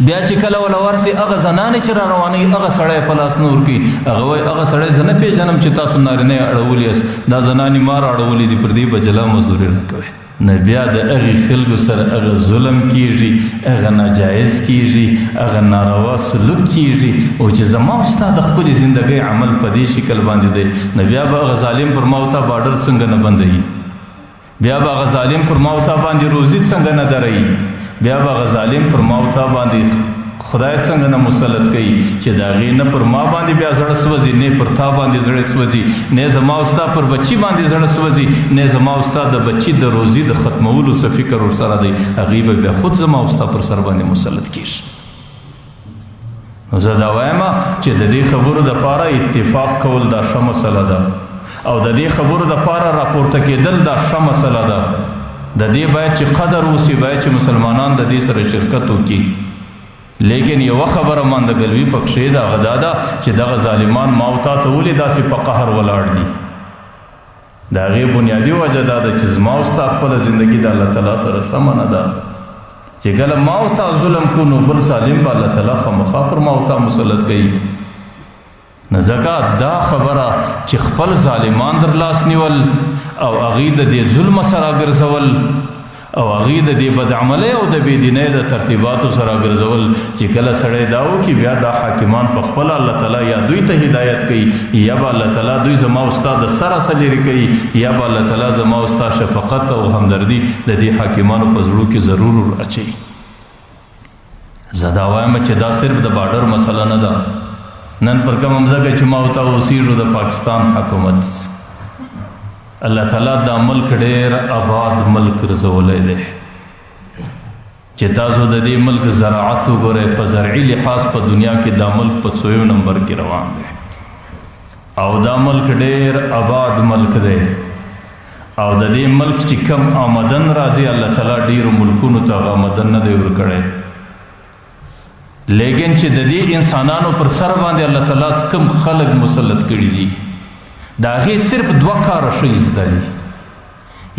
A: بیا چې کله وله ورسي هغه زنانې چې را روانوي هغه سړی په لاس نه ورکوي هغه وایي هغه سړی زه نه پېژنم چې تاسو نارینه یې اړولي یاست دا زنانې ما را اړولي دي پر دې به جلا مزدوري راکوئ نه بیا د هغې خلکو سره هغه ظلم کیږي هغه ناجایز کیږي هغه ناروا سلوک کیږي او چې زما او ستا د خپلې زندګۍ عمل په دې شکل باندې دی نو بیا به هغه ظالم پر ما او تا باډر څنګه نه بندوي بیا به هغه ظالم پر ما او تا باندې روزي څنګه نه دروي بیا به هغه ظالم پر ما او تا باندې خدای څنګه نه مسلط کوي چې د هغې نه پر ما باندې بیا زړه سوځي نه پر تا باندې زړه سوځي نه زما او ستا پر بچي باندې زړه سوځي نه زما او ستا د بچي د روزي د ختمولو څه فکر ورسره دی هغې به بیا خود زما او ستا پر سر باندې مسلط کېږي نو زه دا وایم چې د دې خبرو دپاره اتفاق کول دا ښه مسله ده او د دې خبرو دپاره راپورته کېدل دا ښه مسله ده د دې باید چې قدر وسي باید چې مسلمانان د دې سره شرکت وکړي لیکن یوه خبره ماندګلوي پکښې ده هغه دا ده چې دغه ظالمان ما او تا ته ولې داسې په قهر ولاړ دي د هغې بنیادي وجه دا ده چې زما او ستا خپله زندګي د الله تعالی سره سمه نه ده چې کله ما او تا ظلم کو نو بل ظالم به الله تعالی خامخا پر ما او تا مسلط کوي نو ځکه دا خبره چې خپل ظالمان در لاس نیول او هغې د دې ظلمه سره ګرځول او هغې د دې بدعملۍ او د بېدینۍ د ترتیباتو سره ګرځول چې کله سړی دا وکړي بیا دا حاکمان په خپله الله تعالی یا دوی ته هدایت کوي یا به الله تعالی دوی زما او ستا د سره څه لرې کوي یا به الله تعالی زما او ستا شفقت او همدردي د دې حاکمانو په زړو کې ضرور اچوي زه دا وایم چې دا صرف د باډر مسله نه ده نن پر کومه مځکه چې ما او تا اوسېږو د پاکستان حکومت الله تعالی دا ملک ډېر آباد ملک ګرځولی دی چې تاسو د دې ملک زراعت وګورئ په زرعي لحاظ په دنیا کې دا ملک په 100 نمبر کې روان دی او دا ملک ډېر آباد ملک دی او د دې ملک چې کم آمدن راځي الله تعالی ډېرو ملکونو ته هغه آمدن نه دی ورکړی لیکن چې د دې انسانانو پر سر باندې الله تعالی کم خلق مسلط کړي دي د هغې صرف 2 کاره ښه زده دي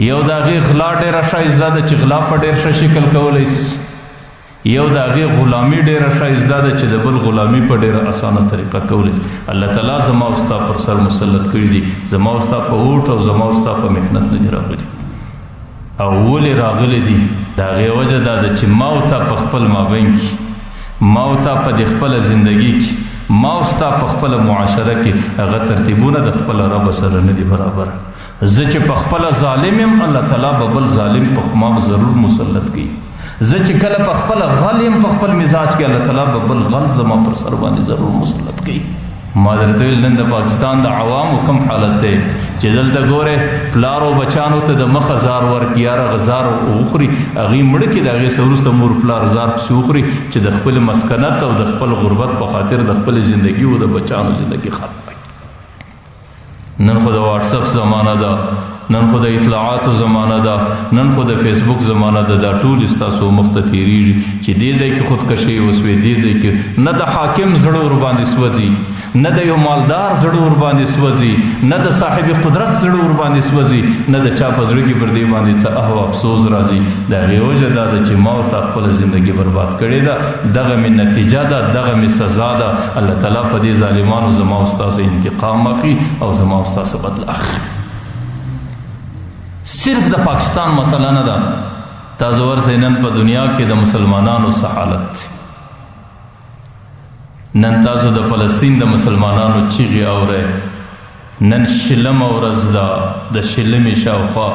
A: یو د هغې غلا ډېره ښه زده ده چې غلا په ډېر ښه شکل کولی سي یو د هغې غلامي ډېره ښه زده ده چې د بل غلامي په ډېره اسانه طریقه کولی سي الله تعالی زما او ستا پر سر مسلط کړي دي زما او ستا په اوټ او زما او ستا په محنت نه دي راغلي او ولې راغلي دي د هغې وجه دا ده چې ما او تا په خپل مابین کې ما او تا په دې خپله زندګي کې ما او ستا په خپله معاشره کې هغه ترتیبونه د خپله رب سره نه دي برابر زه چې په خپله ظالم یم الله تعالی به بل ظالم په ما ضرور مسلط کوي زه چې کله په خپله غل یم په خپل مزاج کې الله تعالی به بل غل زما پر سر باندې ضرور مسلط کوي ما درته ویل نن د پاکستان د عوامو کم حالت دی چې دلته ګورې پلارو بچانو ته د مخه زار ورکړي یاره هغه زار وخوري هغې مړه کړي د هغې څه وروسته مور پلار زار پسې وخوري چې د خپل مسکنت او د خپل غربت په خاطر د خپل زندګي او د بچانو زندګي ختمه نن خو د واټساپ زمانه ده نن خو د اطلاعاتو زمانه ده نن خو د فیسبوک زمانه ده دا ټول ستاسو مخ ته تېرېږي چې دې ځای کې خودکشي وسوې دې ځای کې نه د حاکم زړه ورباندې سوځي نه د یو مالدار زړه ورباندې سوځي نه د صاحب قدرت زړه ورباندې سوځي نه د چا په زړه کې پر دې باندې څه اهو افسوس راځي د هغې وجه دا ده چې ما او تا خپله زندګي برباد کړې ده دغه مې نتیجه ده دغه مې سزا ده الله تعالی په دې ظالمانو زما او ستاسو انتقام اخلي او زما او ستاسو بدله اخلي صرف د پاکستان مسله نه ده تاسو ورسئ نن په دنیا کې د مسلمانانو څه حالت نن تاسو د فلسطین د مسلمانانو چیغې اورئ نن شلمه ورځ ده د شلمې شاوخوا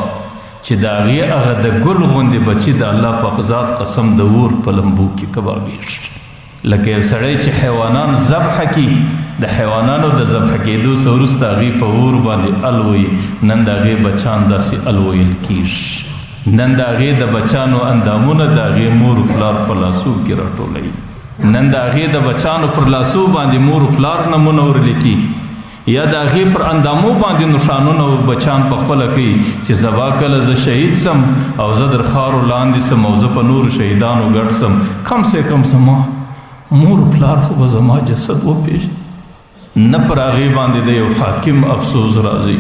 A: چې د هغې هغه د ګل غوندې بچي د الله پاک ذات قسم د اور په لمبو کې کبابېږي. لکه یو سړی چې حیوانان ذبح کړي، د حیوانانو د ذبح کېدو څخه وروسته هغې په اور باندې الوي، نن د هغې بچان داسې الویل کېږي. نن د هغې د بچانو اندامونه د هغې مور و پلار په لاسو کې راټولوي. نن د هغې د بچانو پر لاسو باندې مور و پلار نمونه ورلیکي، یا د هغې پر اندامو باندې نښانونه بچان په خپله کوي چې سبا کله زه شهید سم او زه در خارو لاندې سم او زه په نورو شهیدانو ګډ سم، کم سے کم زما مور و پلار خو به زما جسد وپېژني. نه پر هغې باندې د یو حاکم افسوس راځي،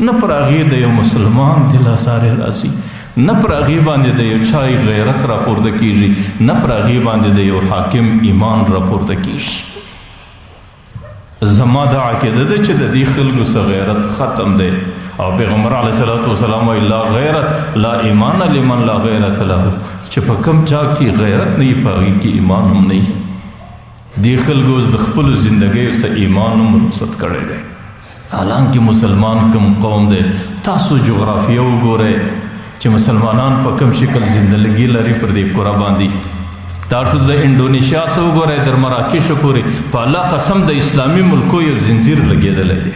A: نه پر هغې د یو مسلمان دل ازارې راځي، نه پر هغې باندې د یو چای غیرت راپورته کېږي، نه پر هغې باندې د یو حاکم ایمان راپورته کېږي. زما دا عقیده ده چې د دې خلکو څخه غیرت ختم دی، او پیغمبر علیه الصلاة والسلام وایي لا غیرت لا ایمان لمن لا غیرت له، چې په کوم چا کې غیرت نه وي په هغې کې ایمان هم نه وي. دې خلکو اوس د خپلو زندګیو څخه ایمان هم رخصت کړی دی. حالانکه مسلمان کوم قوم دی، تاسو جغرافیه وګورئ چې مسلمانان په کوم شکل زندګي لري پر دې کره باندې. تاسو د انډونیشیا څخه وګورئ در مراکش پورې، په الله قسم د اسلامي ملکو یو زنځیر لګېدلی دی،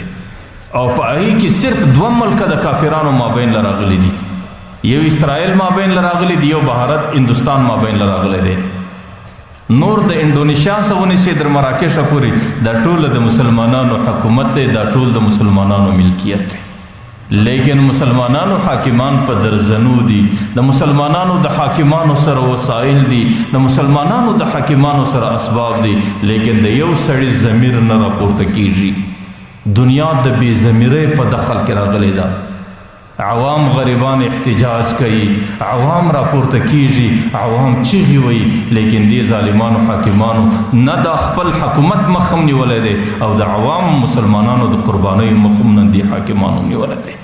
A: او په هغې کې صرف 2 ملکه د کافرانو مابین له راغلي دي. یو اسرائیل مابین له راغلی دی، یو بهارت هندوستان مابین له راغلی دی. نور د انډونیشیا څخه ونیسئ در مراکش پورې، دا ټول د مسلمانانو حکومت دی، دا ټول د مسلمانانو ملکیت دی. لیکن مسلمانانو حاکمان په درزنو دي، د مسلمانانو د حاکمانو سره وسایل دي، د مسلمانانو د حاکمانو سره اسباب دي، لیکن د یو سړي ضمیر نه راپورته کېږي. دنیا د بې ضمیرۍ په دخل کې راغلی ده. عوام غریبان احتجاج کوي، عوام راپورته کېږي، عوام چیغې وایي، لیکن دې ظالمانو حاکمانو نه د خپل حکومت مخ هم نیولی دی، او د عوام مسلمانانو د قربانیو مخ هم نن دې حاکمانو نیولی دی.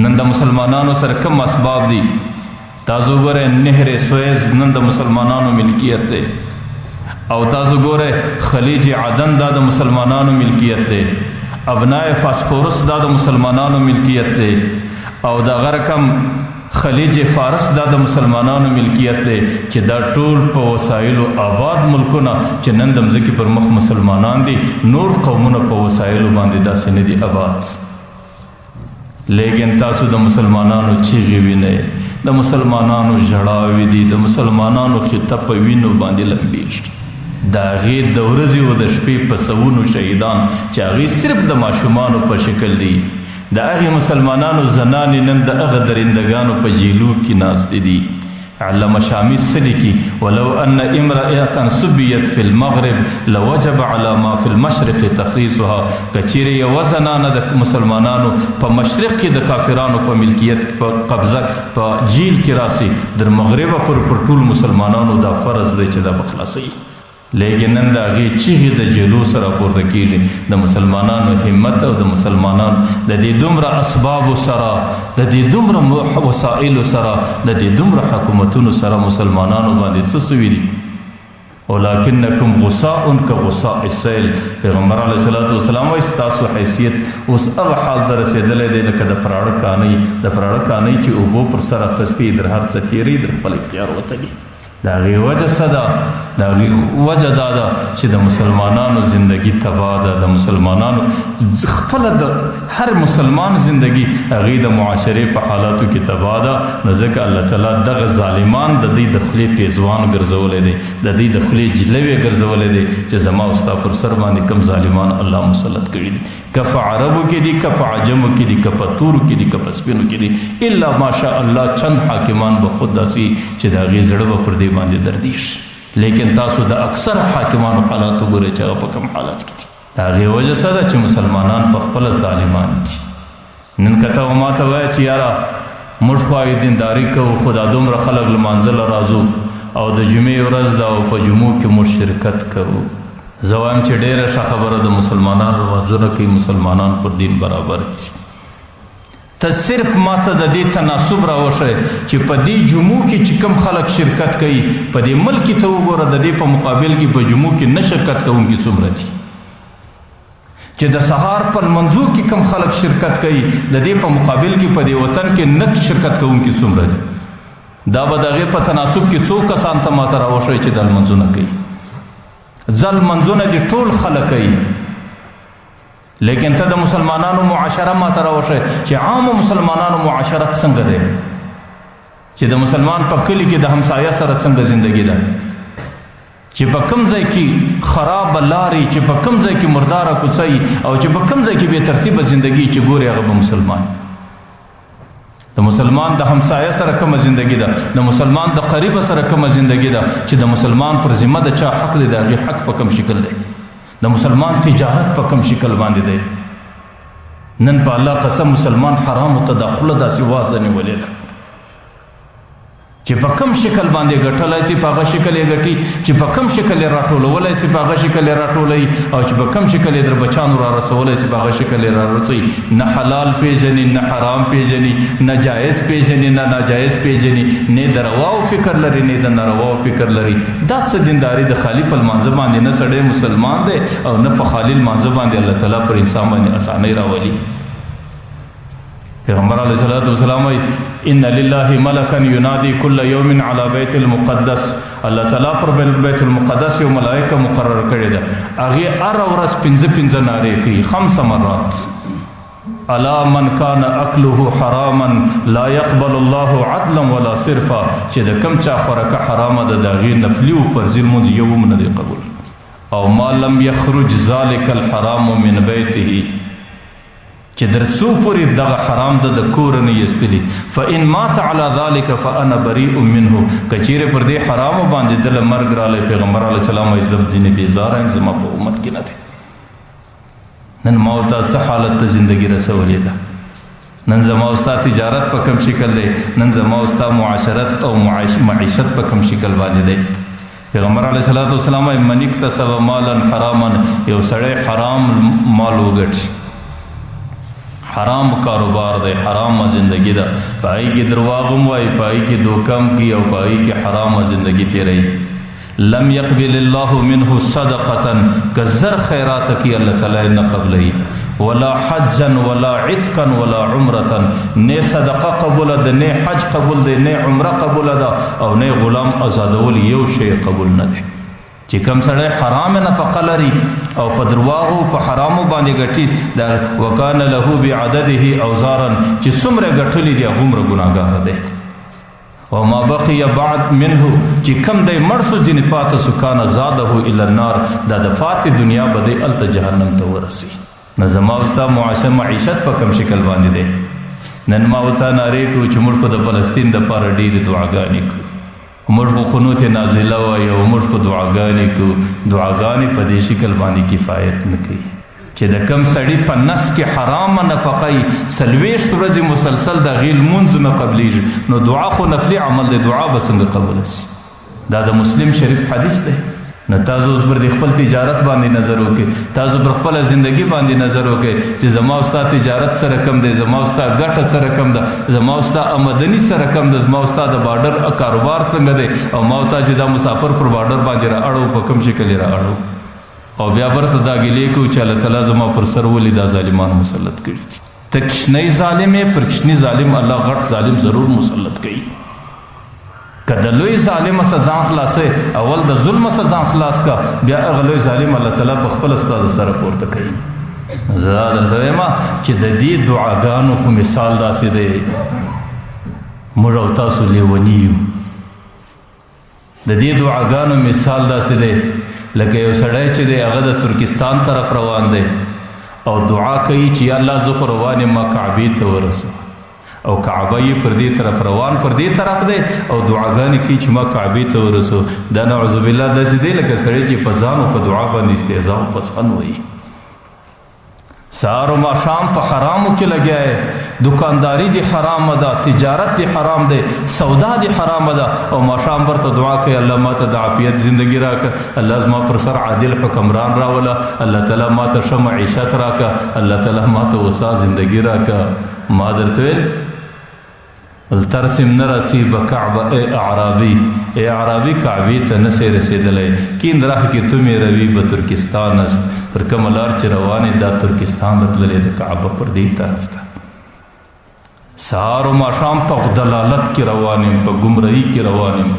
A: نن د مسلمانانو سره کوم اسباب دي؟ تاسو ګورئ نهر سویز نن د مسلمانانو ملکیت دی، او تاسو ګورئ خلیج عدن دا د مسلمانانو ملکیت دی، ابنای فاسفورس دا د مسلمانانو ملکیت دی، او دغه رقم خلیج فارس دا د مسلمانانو ملکیت دی، چې دا ټول په وسایلو آباد ملکونه چې نن د مځکې پر مخ مسلمانان دي، نور قومونه په وسایلو باندې داسې نه دي آباد. لیکن تاسو د مسلمانانو چیغې وینئ، د مسلمانانو ژړاوې دي، د مسلمانانو خطه په وینو باندې لمبېږي. د هغې د ورځې و د شپې په سوونو شهیدان چې هغې صرف د ماشومانو په شکل دي، د هغې مسلمانانو زنانې نن د هغه درندګانو په جیلو کې ناستې دي. علامه شامی څه لیکي؟ ولو ان امرأة سبیت فی المغرب لوجب علی ما فی المشرق تخریصها. که چیرې یوه زنانه د مسلمانانو په مشرق کې د کافرانو په ملکیت په قبضه په جیل کې راسي، در مغربه پر ټول مسلمانانو دا فرض دی چې دا به خلاصوي. لیکن نن د هغې چیغې د جلو سره پورته کېږي. د مسلمانانو همت او د مسلمانانو د دې دومره اسبابو سره، د دې دومره وسایلو سره، د دې دومره حکومتونو سره مسلمانانو باندې څه سوي دي؟ ولکنکم غصاء کغصاء السیل. پیغمبر علیه الصلاة والسلام وایي ستاسو حیثیت اوس هغه حال ته رسېدلی دی لکه د پراړه کانۍ، د پراړه کانۍ چې اوبو پر سر اخیستې در هر څه تېرې در خپل اختیار وتلي. د هغې وجه څه ده؟ د هغې وجه دا ده چې د مسلمانانو زندگی تباه ده، د مسلمانانو خپله د هر مسلمان زندگی هغې د معاشرې په حالاتو کې تباه ده. نو ځکه الله تعالی دغه ظالمان د دوی د خولې پیزوان ګرځولی دی، د دوی د خولې جلوې ګرځولی دی چې زما او ستا پر سر باندې کوم ظالمان الله مسلط کړي دي، که په عربو کې دي، که په عجمو کې دي، که په تورو کې دي، که په سپینو کې دي، الا ماشاء الله چند حاکمان به خود داسې چې د هغې زړه به پر دې باندې دردیږي. لیکن تاسو د اکثر حاکمانو حالات وګورئ چې هغه په کوم حالات کې دي. د هغې وجه څه ده چې مسلمانان په خپله ظالمان دي. نن که ته ما ته وایه چې یاره موږ خو دینداري کوو، خو دا دومره خلک لمانځه له راځو او د جمعې ورځ ده او په جمعو کې موږ شرکت کوو، زه وایم چې ډېره ښه خبره د مسلمانانو لمانځونه کوي، مسلمانان پر دین برابر دي. ته صرف ما ته د دې تناسب راوښیه چې په دې جمعو کې چې کوم خلک شرکت کوي په دې ملک ته وګوره، د دې په مقابل کې په جمعو کې نه شرکت کوونکي څومره دي. چې د سهار په لمنځو کې کم خلک شرکت کوي د دې په مقابل کې په دې وطن کې نک شرکت کوونکي څومره دي دا به د هغې په تناسب کې څو کسان ته ماته راوښیي چې دا لمنځونه کوي ځل منځونه دي ټول خلک کوي لیکن ته د مسلمانانو معاشره ماته راوښیي چې عامو مسلمانانو معاشرت څنګه دی چې د مسلمان په کلي کې د همسایه سره څنګه زندگی ده چې په کوم ځای کې خراب لارې چې په کوم ځای کې مرداره کوڅۍ او چې په کوم ځای کې بې ترتیبه زندگی چې ګوري هغه به مسلمان د مسلمان د همسایه سره کومه زندگی ده د مسلمان د قریب سره کومه زندگی ده چې د مسلمان پر ذمه د چا حق دی د هغې حق په کوم شکل دی د مسلمان تجارت په کوم شکل باندې دی نن په الله قسم مسلمان حرامو ته دا خوله داسې وازه نیولې ده چې په کوم شکل باندې ګټلی سي په هغه شکل یې ګټي چې په کوم شکل یې راټولولی سي په هغه شکل یې راټولوي او چې په کوم شکل یې در بچانو را رسولی سي په هغه شکل یې را رسوي نه حلال پیژني نه حرام پیژني نه جایز پیژني نه ناجایز پیژني نه د رواو فکر لري نه د نارواو فکر لري دا څه دینداري د خالي په لمانځه باندې نه سړی مسلمان دی او نه په خالي لمانځه باندې الله تعالی پر انسان باندې اسانۍ راولي پیغمبر علیه الصلاۃ والسلام وایي ان لله ملکا ینادي کل یوم علی بیت المقدس الله تعالی پر بیت المقدس یو ملائکه مقرر کړی ده هغې هره ورځ پنځه نارې کوي 5 مرات الا من کان اکله حراما لا يقبل الله عدلا ولا صرفا چې د کم چا خوراکه حرامه ده د هغې نفلي او فرضي لمونځ یو هم نه دی قبول او ما لم یخرج ذلک الحرام من بیته چې در څو پورې دغه حرام د کور نه ایستلي فان مات علی ذلک فانا بریء منه که چیرې پر دې حرامو باندې دله مرګ رالی پیغمبر علیه السلام وایي زه ځینې بیزاره یم زما په امت کې نه دی نن ما او تا څه حالت ته زندګي رسولې ده نن زما او ستا تجارت په کوم شکل دی نن زما او ستا معاشرت او معیشت په کوم شکل باندې دی پیغمبر علیه الصلاۃ والسلام وایي من اکتسب مالا حراما یو سړی حرام مال وګټي حرام کاروبار دی حرام زندگی ده پای کې درواغ هم وایي پای کې دوکه هم کوي او پای کې حرام زندگی تیروي لم يقبل الله منه صدقه که زر خیرات کوي الله تعالی نه قبلوي ولا حجا ولا عتقا ولا عمره نه صدقه قبول ده نه حج قبول ده نه عمره قبول ده او نه غلام آزادول یو شی قبول نه ده چې کوم سړی حرام نفقه لري او په درواغو په حرامو باندې ګټي دا وکانه له بعدده اوزارا چې څومره ګټلي دي هغومره ګناهګار دی او ما بقي بعد منه چې کم دی مړ شو ځینې پاته سو کانه زاده الى النار دا د فاتې دنیا به دی هلته جهنم ته ورسي نه زما او ستا معیشت په کوم شکل باندې دی نن ما ورته نارې کړو چې موږ خو د فلسطین دپاره ډېرې دعاګانې کړو موږ خو قنوت نازله وایو او موږ خو دعاګانې کوو دعاګانې په دې شکل باندې کفایت نه کوي چې د کم سړي په نس کې حرامه نفقه یي 40 ورځې مسلسل د هغې لمونځ نه قبلیږي نو دعا خو نفلي عمل دی دعا به څنګه قبوله سي دا د مسلم شریف حدیث دی نو تاسو اوس پر خپل تجارت باندې نظر وکړئ تاسو پر خپله زندگی باندې نظر وکړئ چې زما او ستا تجارت سره کم دی زما او ستا ګټه سره کم ده زما او ستا آمدني سره کم ده زما او ستا د بارډر کاروبار څنګه دی او ما او تا چې دا مسافر پر بارډر باندې را اړو په کوم شکل یې را اړو او بیا برته دا ګیلې کوو چې الله تعالی زما پر سر ولې دا ظالمان مسلط کړي دي ته کشنی ظالم یې پر کشني ظالم الله غټ ظالم ضرور مسلط کوي که د لوی ظالم څخه ځان خلاصوې اول د ظلم څخه ځان خلاص کا بیا هغه لوی ظالم الله تعالی په خپله ستا د سره پورته کوي زه دا درته وایم چې د دې دعاګانو خو مثال داسې دی موږ او تاسو لیوني یو د دې دعاګانو مثال داسې دی لکه یو سړی چې دی هغه د ترکستان طرف روان دی او دعا کوي چې یا الله زه خو روان یم ما کعبې ته ورسوه او کعبه یې پر دې طرف روان پر دې طرف دی او دعاګانې کوي چې ما کعبې ته ورسو دا نعوذ بالله داسې دی لکه سړی چې په ځان او په دعا باندې استهزا او پسخن وایي سهار و ماښام په حرامو کې لګیا یې دکانداري دې حرامه ده تجارت دې حرام دی سودا دې حرامه ده او ماښام ورته دعا کوي الله ما ته د عافیت زندگی راکړه الله زما پر سر عادل حکمران راوله الله تعالی ما ته ښه معیشت راکړه الله تعالی ما ته وسع زندگی راکړه ما درته ویل الترسم نرسی بکعب اے اعرابی کعبی تا نسی رسیدلی کین راه کی تو می روی به ترکستان است پر کملار چی روانی دا ترکستان رتللی دا کعبه پر دی طرف تا سهار و ماشام پا دلالت کی روانیم پا گمراهی کی روانیم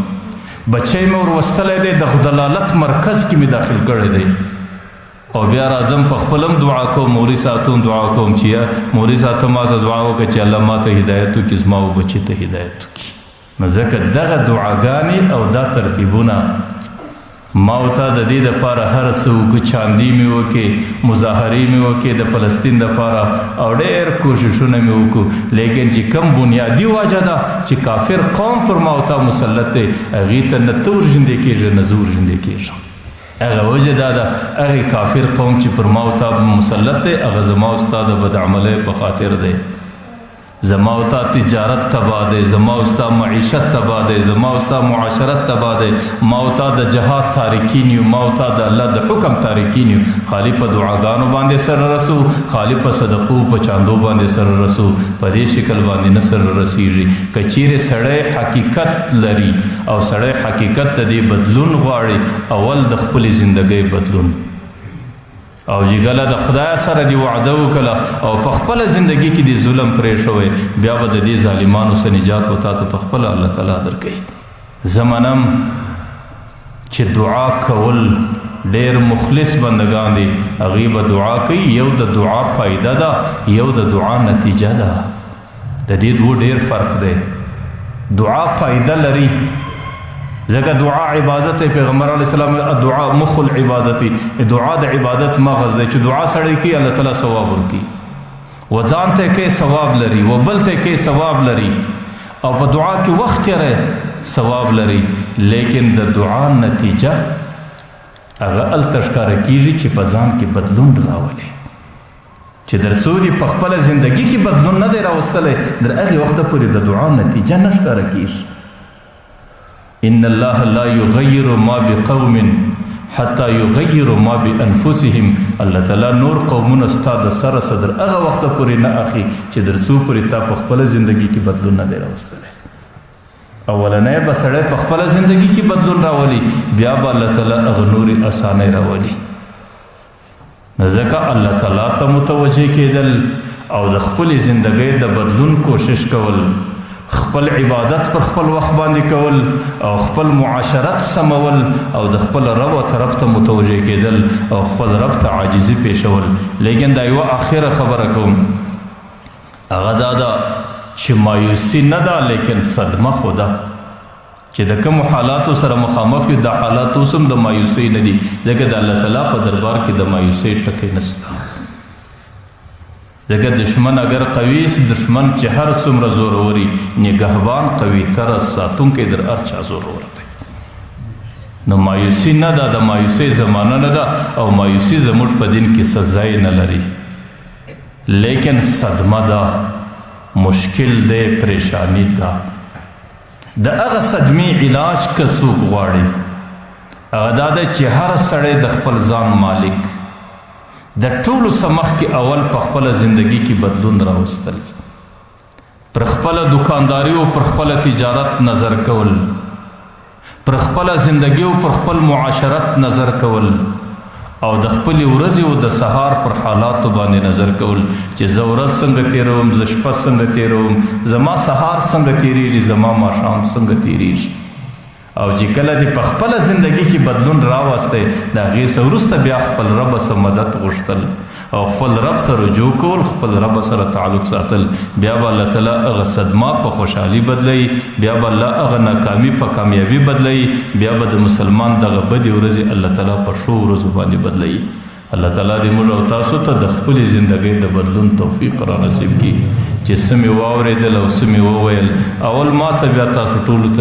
A: بچه می وروستلی دی دا دلالت مرکز کی می داخل کرده دی او بیا راځم په خپلم دعا کوم موري ساتون دعا کوم چې موري ساتم ما ته دعا وکړه چې الله ما ته هدایت وکړي زما او بچي ته هدایت وکړي نو ځکه دغه دعاګانې او دا ترتیبونه ما او ته د دې دپاره هر څه وکړو چاندي مې وکړې مظاهرې مې وکړې د فلسطین دپاره او ډېر کوششونه مې وکړو لیکن چې کم بنیادي وجه ده چې کافر قوم پر ما او ته مسلط دی هغې ته نه ته ورژندې کېږي نه زه ورژندې کېږم هغه وجه دا ده هغې کافر قوم چې پر ما او تا مسلط دی هغه زما او ستا د بدعملۍ په خاطر دی زما او تا تجارت تباه دی زما او ستا معیشت تباه دی زما او ستا معاشرت تباه دی ما او تا د جهاد تارکین یو ما او تا د الله د حکم تارکین یو خالی په دعاګانو باندې سره رسو خالی په صدقو په چاندو باندې سره رسو په دې شکل باندې نه سره رسیږي که چیرې سړی حقیقت لري او سړی حقیقت د دې بدلون غواړي اول د خپلې زندګۍ بدلون او چې کله د خدای سره دی وعده وکړه او په خپله زندګي کې د ظلم پرې شوی بیا به د دې ظالمانو څخه نجات و تا ته په خپله الله تعالی درکوي زه منم چې دعا کول ډېر مخلص بندگان دي هغوی به دعا کوي یو د دعا فایده ده یو د دعا نتیجه ده د دې دوه ډېر فرق دی دعا فایده لري ځکه دعا عبادت دی پیغمبر علیه السلام دعا مخ العبادت دعا د عبادت مغز دی چې دعا سړی کوي الله تعالی ثواب ورکوي و ځان ته کوي ثواب لري و بل ته کوي ثواب لري او په دعا کې وخت تېری ثواب لري لیکن د دعا نتیجه هغه هلته ښکاره کېږي چې په ځان کې بدلون راولي چې در څو دې په خپله زندګي کې بدلون نه دی راوستلی در هغې وخته پورې د دعا نتیجه نه ښکاره کېږي ان الله لا يغير ما بقوم حتى يغير ما بانفسهم الله تعالی نور قومونه ستا د سره صدر هغه وخت پورې نه اخی چې در څو پورې تا په خپله زندګي کې بدلون نه دی راوستلی اولنی به سړی په خپله زندګي کې بدلون راولي بیا به الله تعالی هغه نورې اسانۍ راولي نو ځکه الله تعالی ته متوجه کېدل او د خپلې زندګۍ د بدلون کوشش کول خپل عبادت پر خپل وخت باندې کول او خپل معاشرت سمول او د خپل رب و طرف ته متوجه کېدل او خپل رب ته عاجزي پیښول لیکن دا یوه آخره خبره کوم هغه دا ده چې مایوسي نه ده لیکن صدمه خو ده چې د کومو حالاتو سره مخامخ یو دا حالات اوس هم د مایوسۍ نه دي ځکه د الله تعالی په دربار کې د مایوسۍ ټکی نشته ځکه دشمن اگر قوي دشمن چې هر څومره زوروري نگهبان قوي تر ساتونکی در هر چا زورور دی نو مایوسي نه ده د مایوسۍ زمانه نه ده او مایوسي زموږ په دین کې سزای نه لري لیکن صدمه ده مشکل دی پریشانی ده د هغه صدمې علاج که څوک غواړي هغه دا ده چې هر سړی د خپل ځان مالک د ټولو سمخ کې اول په خپله زندگی کې بدلون راوستل پر خپله دکانداری او پر خپله تجارت نظر کول پر خپله زندگی او پر خپل معاشرت نظر کول او د خپلې ورځې او د سهار پر حالاتو باندې نظر کول چې زه ورځ څنګه تېروم زه شپه څنګه تېروم زما سهار څنګه تېرېږي زما ماښام څنګه تېرېږي او چې کله دې په خپله زندګي کې بدلون راوستی د هغې څه وروسته بیا خپل رب څه مدد غوښتل او خپل رب ته رجوع کول خپل رب سره تعلق ساتل بیا به الله تعالی هغه صدمه په خوشحالي بدلوي بیا به الله هغه ناکامي په کامیابي بدلوي بیا به د مسلمان دغه بدې ورځې الله تعالی په ښو ورځو باندې بدلوي الله تعالی دې موږ او تاسو ته د خپلې زندګۍ د بدلون توفیق را نصیب کړي چې څه مې واورېدل او څه مې وویل اول ما ته بیا تاسو ټولو ته